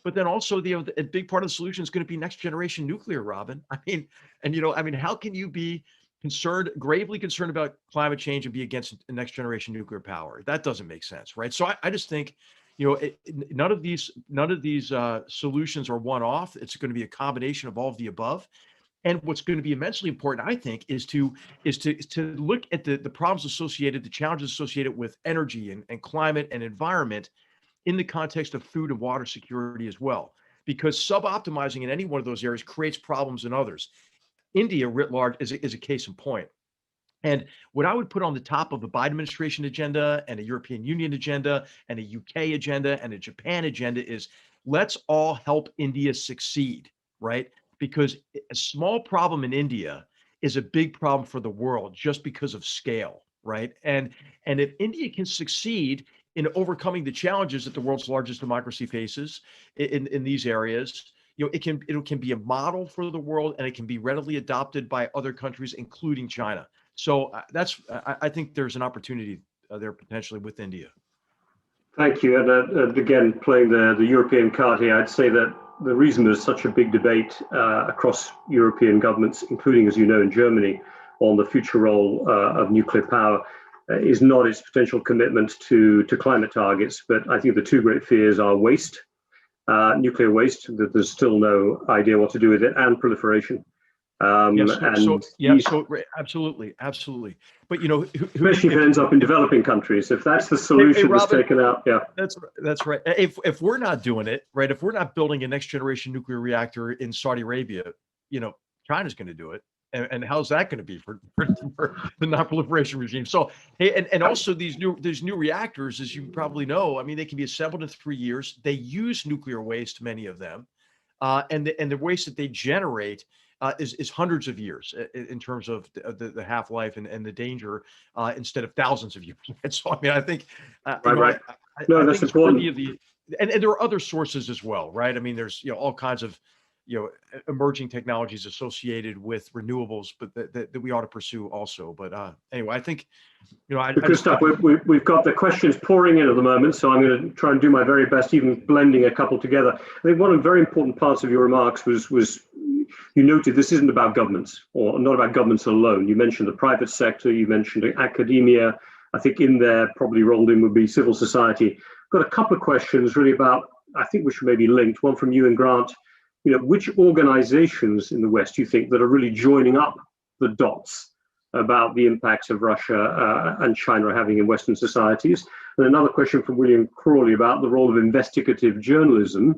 But then also, a big part of the solution is going to be next generation nuclear, Robin. How can you be gravely concerned about climate change and be against next generation nuclear power? That doesn't make sense, right? So I just think, none of these solutions are one off. It's going to be a combination of all of the above. And what's going to be immensely important, I think, is to look at the problems associated, the challenges associated with energy and climate and environment in the context of food and water security as well, because suboptimizing in any one of those areas creates problems in others. India writ large is a case in point. And what I would put on the top of a Biden administration agenda and a European Union agenda and a UK agenda and a Japan agenda is let's all help India succeed, right? Because a small problem in India is a big problem for the world just because of scale, right? And if India can succeed in overcoming the challenges that the world's largest democracy faces in these areas, it can be a model for the world, and it can be readily adopted by other countries, including China. So I think there's an opportunity there potentially with India. Thank you. And again, playing the European card here, I'd say that the reason there's such a big debate across European governments, including, as you know, in Germany, on the future role of nuclear power is not its potential commitment to climate targets, but I think the two great fears are waste, nuclear waste, that there's still no idea what to do with it, and proliferation. Absolutely. But especially if it ends up in developing countries, if that's the solution that's taken out, yeah. That's right. If we're not doing it, right, if we're not building a next generation nuclear reactor in Saudi Arabia, China's going to do it. And how's that going to be for the non-proliferation regime? So, hey, and also these new reactors, as you probably know, I mean, they can be assembled in 3 years. They use nuclear waste, many of them, and the waste that they generate is hundreds of years in terms of the half-life and the danger, instead of thousands of years. And so, I mean, I think, right. No, that's important. And there are other sources as well, right? I mean, there's all kinds of emerging technologies associated with renewables, but that we ought to pursue also. But anyway, I think good stuff. We've got the questions pouring in at the moment, so I'm going to try and do my very best, even blending a couple together. I think one of the very important parts of your remarks was you noted this isn't about governments, or not about governments alone. You mentioned the private sector, you mentioned academia. I think in there, probably rolled in would be civil society. Got a couple of questions really about, I think which may be linked. One from you and Grant. Which organizations in the West do you think that are really joining up the dots about the impacts of Russia and China having in Western societies? And another question from William Crawley about the role of investigative journalism,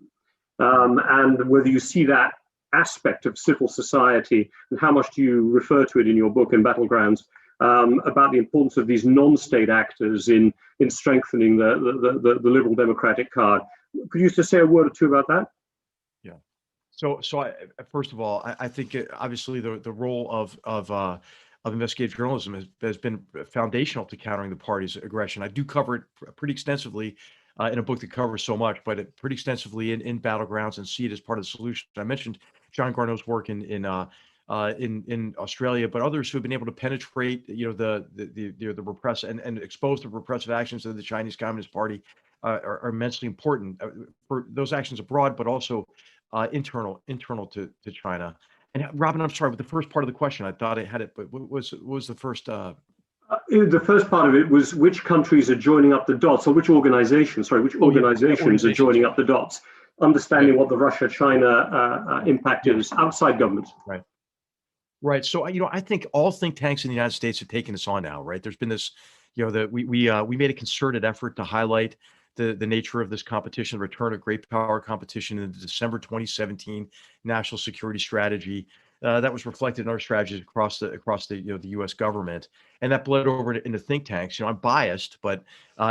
and whether you see that aspect of civil society, and how much do you refer to it in your book in Battlegrounds, about the importance of these non-state actors in strengthening the liberal democratic card. Could you just say a word or two about that? Yeah. So first of all, I think obviously the role of investigative journalism has been foundational to countering the party's aggression. I do cover it pretty extensively in a book that covers so much, but pretty extensively in Battlegrounds, and see it as part of the solution. I mentioned John Garneau's work in Australia, but others who have been able to penetrate, the repress and expose the repressive actions of the Chinese Communist Party are immensely important for those actions abroad, but also internal to China. And Robin, I'm sorry, but the first part of the question, I thought I had it, but what was the first? The first part of it was which countries are joining up the dots, or which organizations are joining up the dots, understanding what the Russia-China impact is outside government. Right. So, I think all think tanks in the United States have taken this on now, right? There's been this, we made a concerted effort to highlight the nature of this competition, return of great power competition in the December 2017 national security strategy. That was reflected in our strategies across the U.S. government, and that bled over into think tanks. I'm biased, but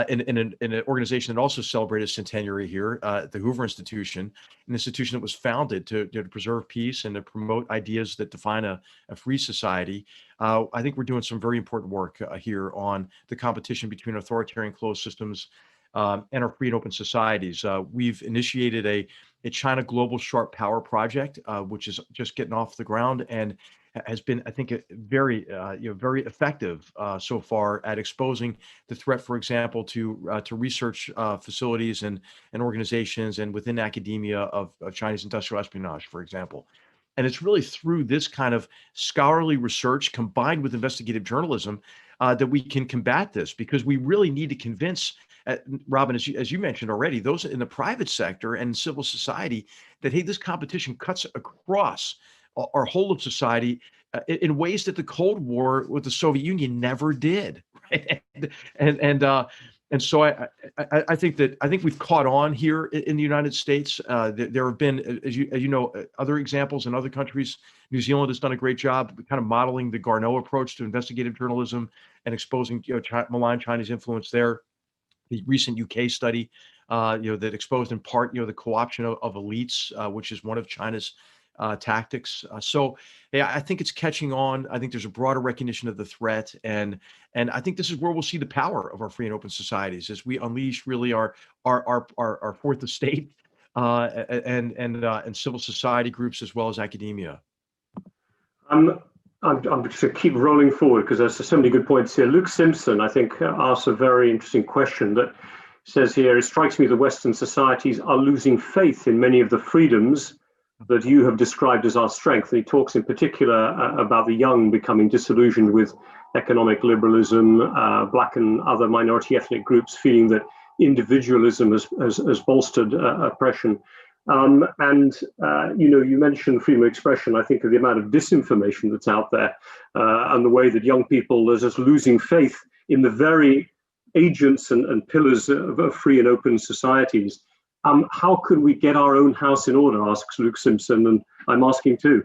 in an organization that also celebrated centenary here, the Hoover Institution, an institution that was founded to preserve peace and to promote ideas that define a free society. I think we're doing some very important work here on the competition between authoritarian closed systems and our free and open societies. We've initiated a China Global Sharp Power project, which is just getting off the ground and has been, I think, very effective so far at exposing the threat, for example, to research facilities and organizations and within academia of Chinese industrial espionage, for example. And it's really through this kind of scholarly research combined with investigative journalism that we can combat this, because we really need to convince, Robin, as you mentioned already, those in the private sector and civil society that, hey, this competition cuts across our whole of society in ways that the Cold War with the Soviet Union never did. Right? And so I think we've caught on here in the United States. There have been, as you know, other examples in other countries. New Zealand has done a great job kind of modeling the Garneau approach to investigative journalism and exposing malign Chinese influence there. The recent UK study, that exposed in part, the co-option of elites, which is one of China's tactics. So yeah, I think it's catching on. I think there's a broader recognition of the threat, and I think this is where we'll see the power of our free and open societies as we unleash really our fourth estate, and civil society groups as well as academia. I'm just going to keep rolling forward because there's so many good points here. Luke Simpson, I think, asks a very interesting question that says here, it strikes me that Western societies are losing faith in many of the freedoms that you have described as our strength. And he talks in particular about the young becoming disillusioned with economic liberalism, Black and other minority ethnic groups feeling that individualism has bolstered oppression. You mentioned freedom of expression. I think of the amount of disinformation that's out there, and the way that young people are just losing faith in the very agents and pillars of free and open societies. How could we get our own house in order, asks Luke Simpson, and I'm asking too.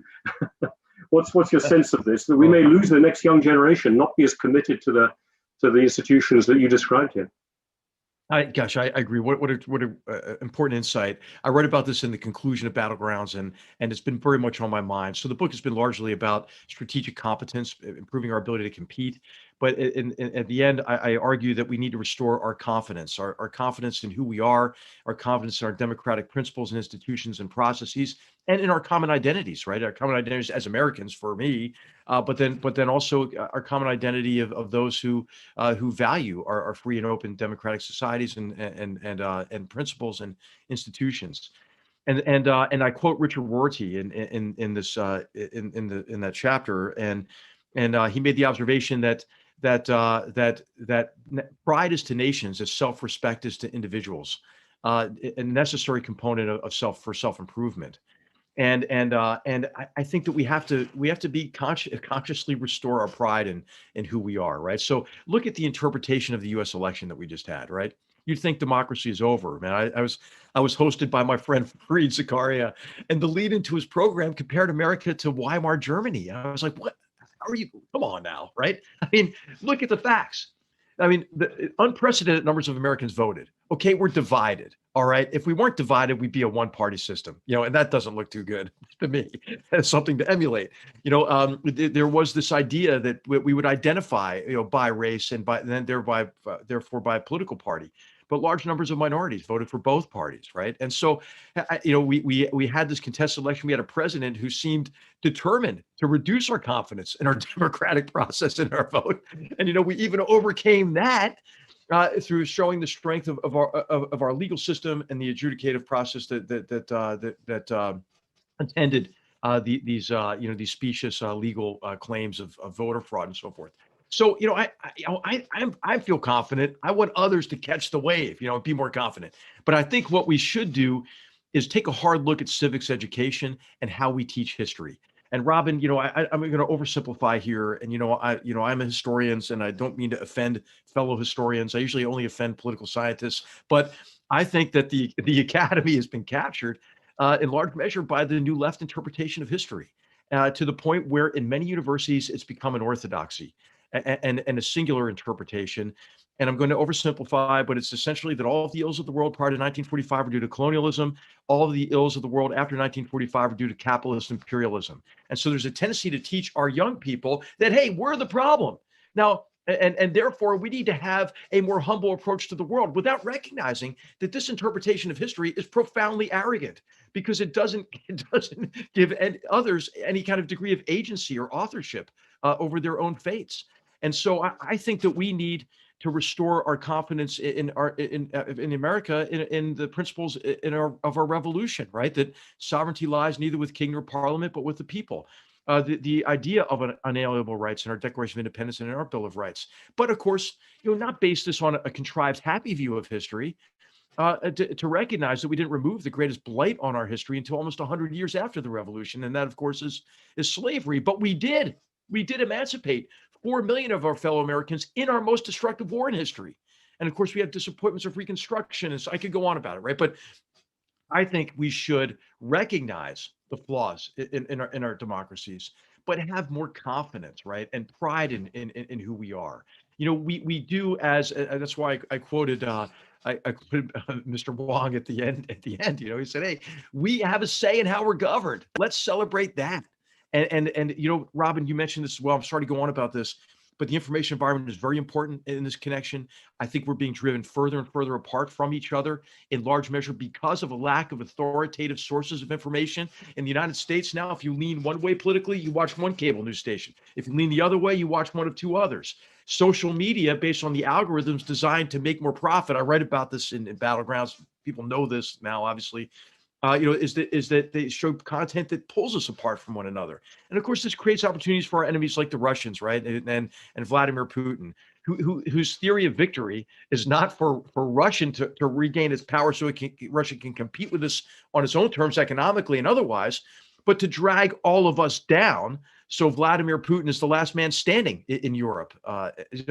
What's your sense of this? That we may lose the next young generation, not be as committed to the institutions that you described here. I agree. What a important insight. I wrote about this in the conclusion of Battlegrounds, and it's been very much on my mind. So the book has been largely about strategic competence, improving our ability to compete. But at the end, I argue that we need to restore our confidence, our confidence in who we are, our confidence in our democratic principles and institutions and processes, and in our common identities, right? Our common identities as Americans, for me, but then also our common identity of those who value our free and open democratic societies and principles and institutions. And I quote Richard Rorty in that chapter, and he made the observation that pride is to nations as self-respect is to individuals, a necessary component of self-improvement. And I think that we have to be consciously restore our pride in who we are, right? So look at the interpretation of the U.S. election that we just had, right? You'd think democracy is over, man. I was hosted by my friend Fareed Zakaria, and the lead into his program compared America to Weimar Germany. I was like, what? How are you? Come on now, right? I mean, look at the facts. I mean, the unprecedented numbers of Americans voted. Okay, we're divided. All right. If we weren't divided, we'd be a one-party system, and that doesn't look too good to me. It's something to emulate. There was this idea that we would identify, by race and therefore by political party. But large numbers of minorities voted for both parties, right? And so, we had this contested election. We had a president who seemed determined to reduce our confidence in our democratic process and our vote. And we even overcame that through showing the strength of our legal system and the adjudicative process that attended these specious legal claims of voter fraud and so forth. So, I feel confident. I want others to catch the wave, be more confident. But I think what we should do is take a hard look at civics education and how we teach history. And Robin, I'm going to oversimplify here. And, I'm a historian, and I don't mean to offend fellow historians. I usually only offend political scientists. But I think that the academy has been captured in large measure by the new left interpretation of history, to the point where in many universities it's become an orthodoxy and a singular interpretation. And I'm going to oversimplify, but it's essentially that all of the ills of the world prior to 1945 are due to colonialism. All of the ills of the world after 1945 are due to capitalist imperialism. And so there's a tendency to teach our young people that, hey, we're the problem. Now, and therefore we need to have a more humble approach to the world, without recognizing that this interpretation of history is profoundly arrogant, because it doesn't give others any kind of degree of agency or authorship over their own fates. And so I think that we need to restore our confidence in America in the principles of our revolution, right? That sovereignty lies neither with king nor parliament, but with the people. The idea of an unalienable rights in our Declaration of Independence and in our Bill of Rights. But of course, not based this on a contrived happy view of history, to recognize that we didn't remove the greatest blight on our history until almost 100 years after the revolution. And that, of course, is slavery. But we did emancipate 4 million of our fellow Americans in our most destructive war in history. And of course, we have disappointments of Reconstruction. And so I could go on about it, right? But I think we should recognize the flaws in our democracies, but have more confidence, right, and pride in who we are. We do as that's why I quoted I quoted Mr. Wong at the end. At the end, he said, "Hey, we have a say in how we're governed. Let's celebrate that." And Robin, you mentioned this as well. I'm sorry to go on about this, but the information environment is very important in this connection. I think we're being driven further and further apart from each other in large measure because of a lack of authoritative sources of information. In the United States now, if you lean one way politically, you watch one cable news station. If you lean the other way, you watch one of two others. Social media, based on the algorithms designed to make more profit, I write about this in Battlegrounds. People know this now, obviously. Is that they show content that pulls us apart from one another, and of course, this creates opportunities for our enemies like the Russians, right, and Vladimir Putin, whose theory of victory is not for Russia to regain its power so Russia can compete with us on its own terms economically and otherwise, but to drag all of us down. So Vladimir Putin is the last man standing in Europe.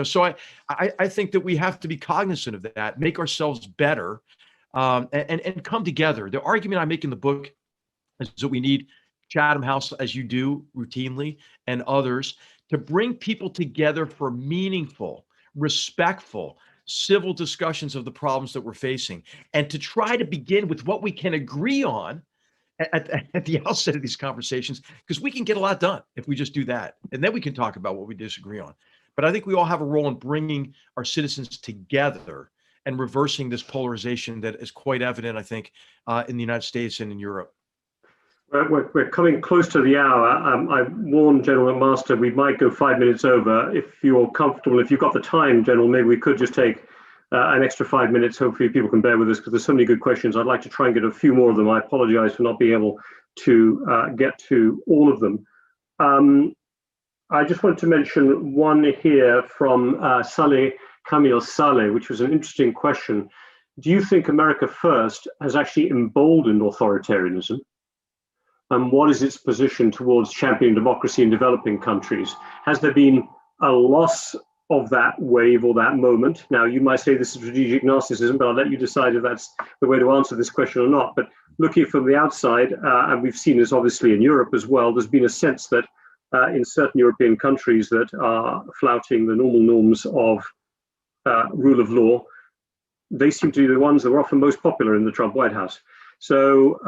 So I think that we have to be cognizant of that, make ourselves better. And come together. The argument I make in the book is that we need Chatham House, as you do routinely, and others, to bring people together for meaningful, respectful, civil discussions of the problems that we're facing, and to try to begin with what we can agree on at the outset of these conversations, because we can get a lot done if we just do that. And then we can talk about what we disagree on. But I think we all have a role in bringing our citizens together and reversing this polarization that is quite evident, I think, in the United States and in Europe. We're coming close to the hour. I warned General McMaster we might go 5 minutes over. If you're comfortable, if you've got the time, General, maybe we could just take an extra 5 minutes. Hopefully people can bear with us because there's so many good questions. I'd like to try and get a few more of them. I apologize for not being able to get to all of them. I just wanted to mention one here from Camille Saleh, which was an interesting question. Do you think America First has actually emboldened authoritarianism? And what is its position towards championing democracy in developing countries? Has there been a loss of that wave or that moment? Now, you might say this is strategic narcissism, but I'll let you decide if that's the way to answer this question or not. But looking from the outside, and we've seen this obviously in Europe as well, there's been a sense that in certain European countries that are flouting the normal norms of rule of law, they seem to be the ones that are often most popular in the Trump White House. So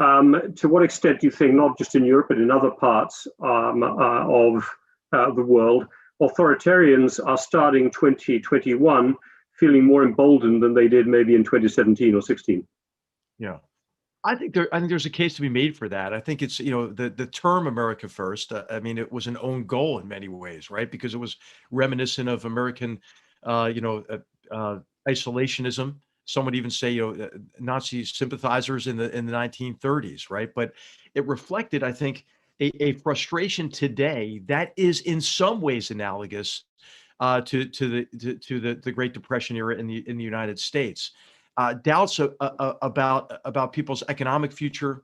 to what extent do you think, not just in Europe, but in other parts of the world, authoritarians are starting 2021 feeling more emboldened than they did maybe in 2017 or 16? Yeah. I think there's a case to be made for that. I think it's, the term America First, I mean, it was an own goal in many ways, right? Because it was reminiscent of American isolationism. Some would even say, Nazi sympathizers in the 1930s, right? But it reflected, I think, a frustration today that is in some ways analogous to the Great Depression era in the United States. Doubts about people's economic future,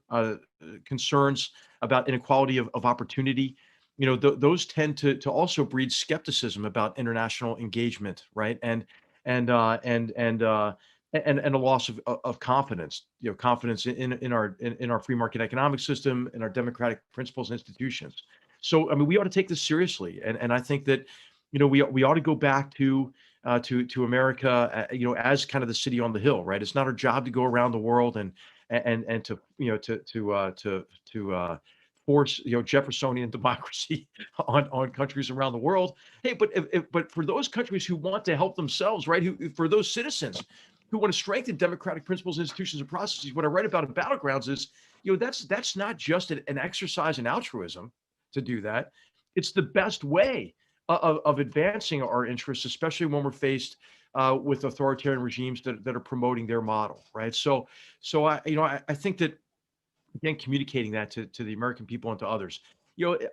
concerns about inequality of opportunity. Those tend to also breed skepticism about international engagement, right? And a loss of confidence, confidence in our free market economic system, in our democratic principles and institutions. So, I mean, we ought to take this seriously, and I think that, we ought to go back to America, as kind of the city on the hill, right? It's not our job to go around the world and to force Jeffersonian democracy on countries around the world. Hey, but for those countries who want to help themselves, right? For those citizens who want to strengthen democratic principles, institutions, and processes, what I write about in Battlegrounds is, that's not just an exercise in altruism to do that. It's the best way of advancing our interests, especially when we're faced with authoritarian regimes that are promoting their model, right? So I think that, again, communicating that to the American people and to others,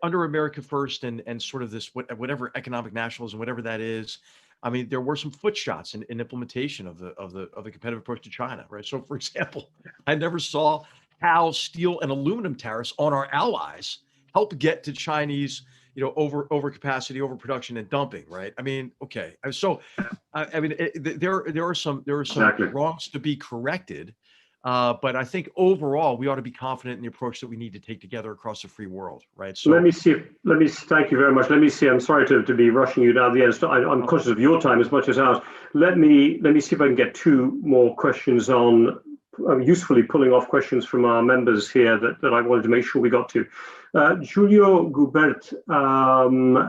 under America First and sort of this whatever economic nationalism, whatever that is. I mean, there were some foot shots in implementation of the competitive approach to China, right? So, for example, I never saw how steel and aluminum tariffs on our allies help get to Chinese over capacity, overproduction, and dumping, right? I mean, okay. So, I mean, there are some Exactly. wrongs to be corrected, but I think overall we ought to be confident in the approach that we need to take together across the free world, right? So let me see. Thank you very much. Let me see. I'm sorry to be rushing you down the end. I'm conscious of your time as much as ours. Let me see if I can get two more questions on, usefully pulling off questions from our members here that I wanted to make sure we got to. Giulio Gubert,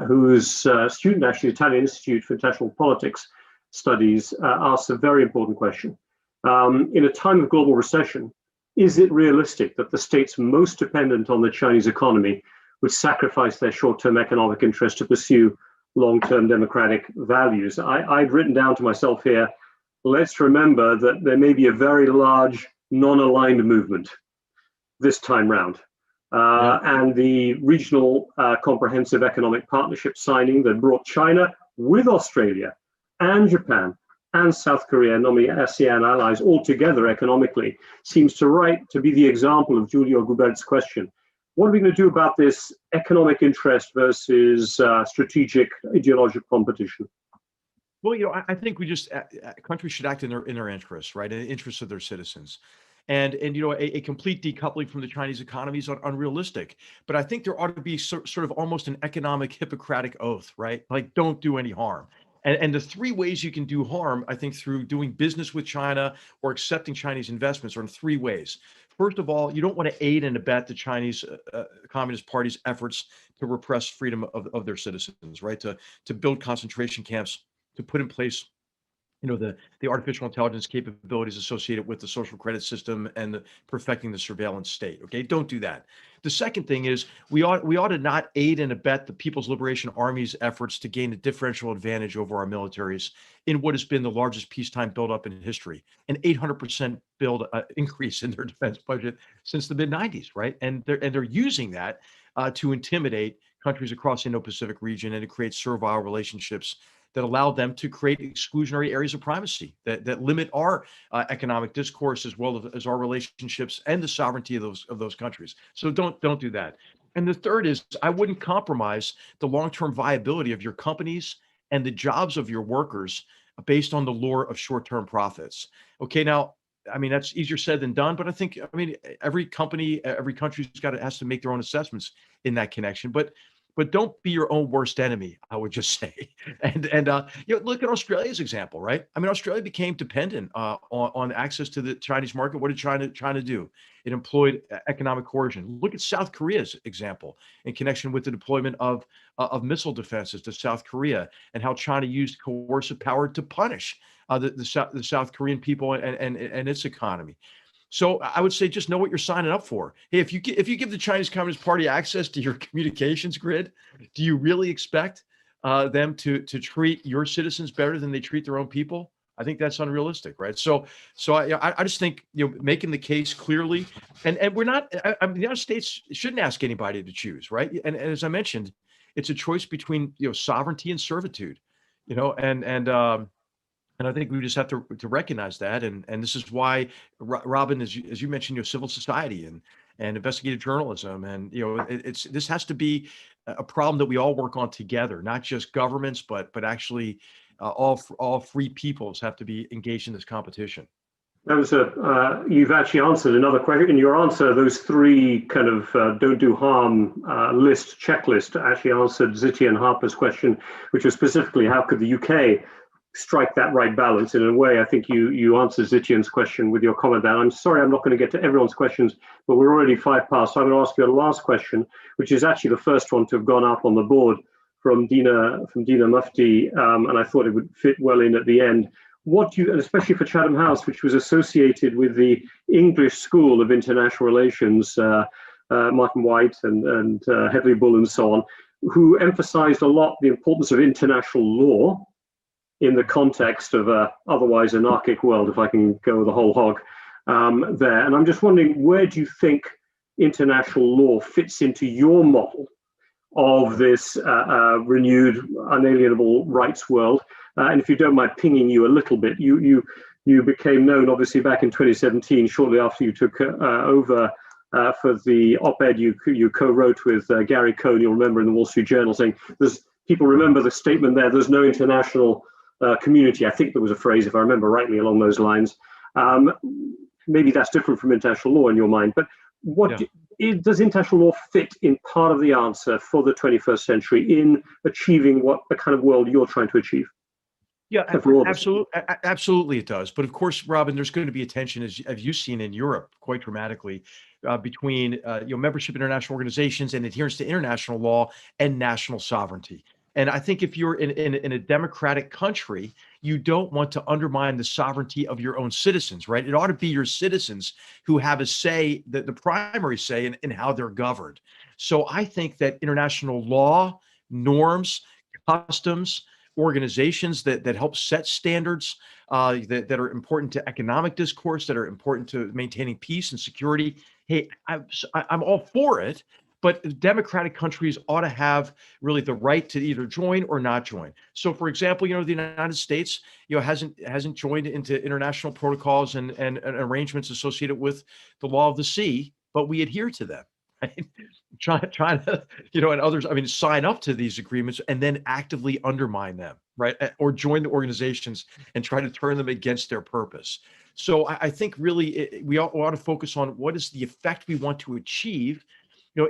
who's a student actually at the Italian Institute for International Politics Studies, asks a very important question. In a time of global recession, is it realistic that the states most dependent on the Chinese economy would sacrifice their short-term economic interest to pursue long-term democratic values? I'd written down to myself here, let's remember that there may be a very large non-aligned movement this time round. And the regional comprehensive economic partnership signing that brought China with Australia and Japan and South Korea, nominally ASEAN allies, all together economically, seems to be the example of Giulio Gubert's question. What are we going to do about this economic interest versus strategic ideological competition? Well, I think we just countries should act in their interests, right? In the interests of their citizens. And a complete decoupling from the Chinese economy is unrealistic. But I think there ought to be sort of almost an economic Hippocratic oath, right? Like, don't do any harm. And the three ways you can do harm, I think, through doing business with China or accepting Chinese investments, are in three ways. First of all, you don't want to aid and abet the Chinese Communist Party's efforts to repress freedom of their citizens, right? To build concentration camps, to put in place the artificial intelligence capabilities associated with the social credit system and perfecting the surveillance state. Okay, don't do that. The second thing is we ought to not aid and abet the People's Liberation Army's efforts to gain a differential advantage over our militaries in what has been the largest peacetime buildup in history, an 800% increase in their defense budget since the mid-90s, right? And they're using that to intimidate countries across the Indo-Pacific region and to create servile relationships that allow them to create exclusionary areas of primacy that limit our economic discourse as well as our relationships and the sovereignty of those countries. So don't do that. And the third is, I wouldn't compromise the long-term viability of your companies and the jobs of your workers based on the lure of short-term profits. Okay, now, I mean, that's easier said than done, but I think, every company, every country's has to make their own assessments in that connection. But don't be your own worst enemy, I would just say. And look at Australia's example, right? I mean, Australia became dependent on access to the Chinese market. What did China do? It employed economic coercion. Look at South Korea's example in connection with the deployment of missile defenses to South Korea, and how China used coercive power to punish the South Korean people and its economy. So I would say just know what you're signing up for. Hey, if you give the Chinese Communist Party access to your communications grid, do you really expect them to treat your citizens better than they treat their own people? I think that's unrealistic, right? So I just think making the case clearly, and we're not. I mean, the United States shouldn't ask anybody to choose, right? And as I mentioned, it's a choice between sovereignty and servitude, and I think we just have to recognize that, and this is why, Robin, as you mentioned, civil society and investigative journalism, and this has to be a problem that we all work on together, not just governments, but actually all free peoples have to be engaged in this competition. That was you've actually answered another question. In your answer, those three kind of don't do harm checklist actually answered Zitian Harper's question, which was specifically how could the UK strike that right balance. In a way, I think you answered Zitian's question with your comment there. I'm sorry, I'm not going to get to everyone's questions, but we're already 5 past. So I'm going to ask you a last question, which is actually the first one to have gone up on the board from Dina Mufti, and I thought it would fit well in at the end. And especially for Chatham House, which was associated with the English School of International Relations, Martin White and Hedley Bull and so on, who emphasized a lot the importance of international law in the context of a otherwise anarchic world, if I can go the whole hog there. And I'm just wondering, where do you think international law fits into your model of this renewed unalienable rights world? And if you don't mind pinging you a little bit, you became known, obviously, back in 2017, shortly after you took over for the op-ed you co-wrote with Gary Cohn, you'll remember, in the Wall Street Journal, saying people remember the statement there, there's no international community. I think there was a phrase, if I remember rightly, along those lines. Maybe that's different from international law in your mind, but does international law fit in part of the answer for the 21st century in achieving what the kind of world you're trying to achieve? Yeah, absolutely it does. But of course, Robin, there's going to be a tension, as you've seen in Europe quite dramatically, between membership in international organizations and adherence to international law and national sovereignty. And I think if you're in a democratic country, you don't want to undermine the sovereignty of your own citizens, right? It ought to be your citizens who have a say, the primary say in how they're governed. So I think that international law, norms, customs, organizations that help set standards that are important to economic discourse, that are important to maintaining peace and security. Hey, I'm all for it. But democratic countries ought to have really the right to either join or not join. So, for example, the United States, hasn't joined into international protocols and arrangements associated with the law of the sea, but we adhere to them. Right? Trying to, and others, sign up to these agreements and then actively undermine them, right? Or join the organizations and try to turn them against their purpose. So I think really we ought to focus on what is the effect we want to achieve,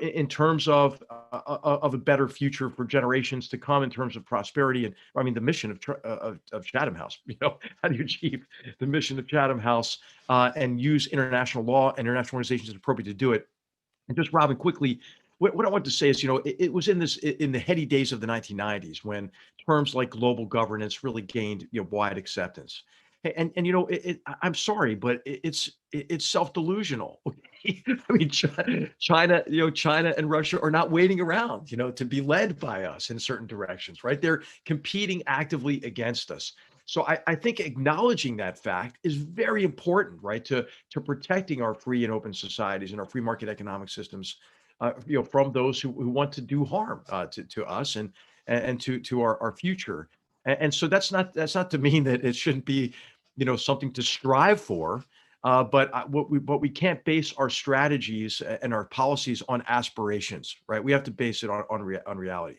in terms of a better future for generations to come, in terms of prosperity, and the mission of Chatham House. How do you achieve the mission of Chatham House and use international law and international organizations as appropriate to do it? And just, Robin, quickly, what I want to say is, it was in the heady days of the 1990s when terms like global governance really gained wide acceptance. And I'm sorry, but it's self-delusional. China and Russia are not waiting around, to be led by us in certain directions, right? They're competing actively against us. So I think acknowledging that fact is very important, right? To protecting our free and open societies and our free market economic systems, from those who want to do harm to us and to our future. And so that's not to mean that it shouldn't be, something to strive for. But we can't base our strategies and our policies on aspirations, right? We have to base it on reality.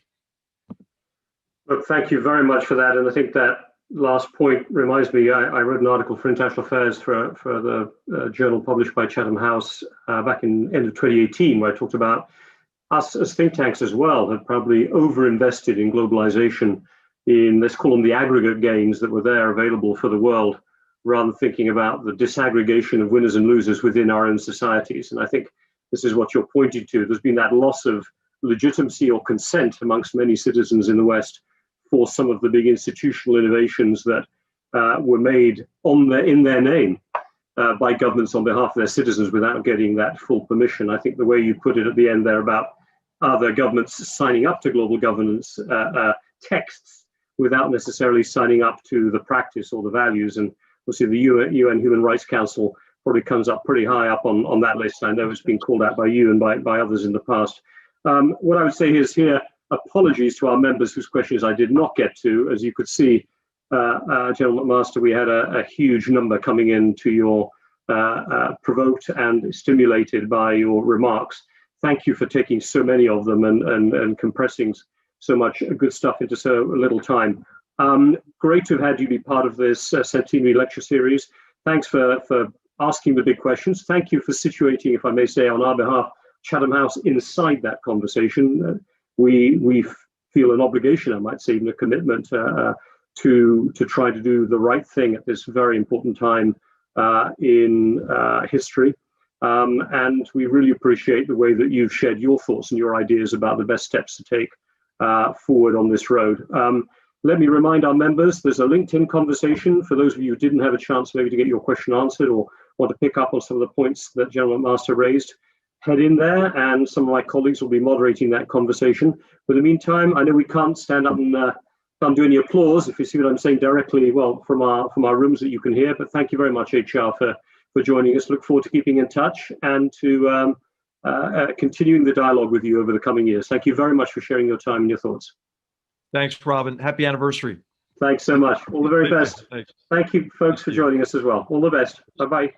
Look, thank you very much for that. And I think that last point reminds me, I wrote an article for International Affairs for the journal published by Chatham House back in end of 2018, where I talked about us as think tanks as well had probably overinvested in globalization, in, let's call them, the aggregate gains that were there available for the world, rather than thinking about the disaggregation of winners and losers within our own societies. And I think this is what you're pointing to. There's been that loss of legitimacy or consent amongst many citizens in the West for some of the big institutional innovations that were made in their name by governments on behalf of their citizens without getting that full permission. I think the way you put it at the end there about other governments signing up to global governance texts without necessarily signing up to the practice or the values. And obviously the UN Human Rights Council probably comes up pretty high up on that list. I know it's been called out by you and by others in the past. What I would say is here, apologies to our members whose questions I did not get to. As you could see, General McMaster, we had a huge number coming in to your provoked and stimulated by your remarks. Thank you for taking so many of them and compressing so much good stuff into so little time. Great to have had you be part of this Centenary lecture series. Thanks for asking the big questions. Thank you for situating, if I may say, on our behalf, Chatham House inside that conversation. We feel an obligation, I might say, even a commitment to try to do the right thing at this very important time in history. And we really appreciate the way that you've shared your thoughts and your ideas about the best steps to take forward on this road. Let me remind our members, there's a LinkedIn conversation for those of you who didn't have a chance maybe to get your question answered or want to pick up on some of the points that General McMaster raised. Head in there and some of my colleagues will be moderating that conversation. But in the meantime, I know we can't stand up and can't do any applause, if you see what I'm saying, directly, well, from our rooms that you can hear. But thank you very much, HR, for joining us. Look forward to keeping in touch and to continuing the dialogue with you over the coming years. Thank you very much for sharing your time and your thoughts. Thanks, Robin. Happy anniversary. Thanks so much. All the very best. Thanks. Thank you, folks, for joining us as well. All the best. Bye-bye.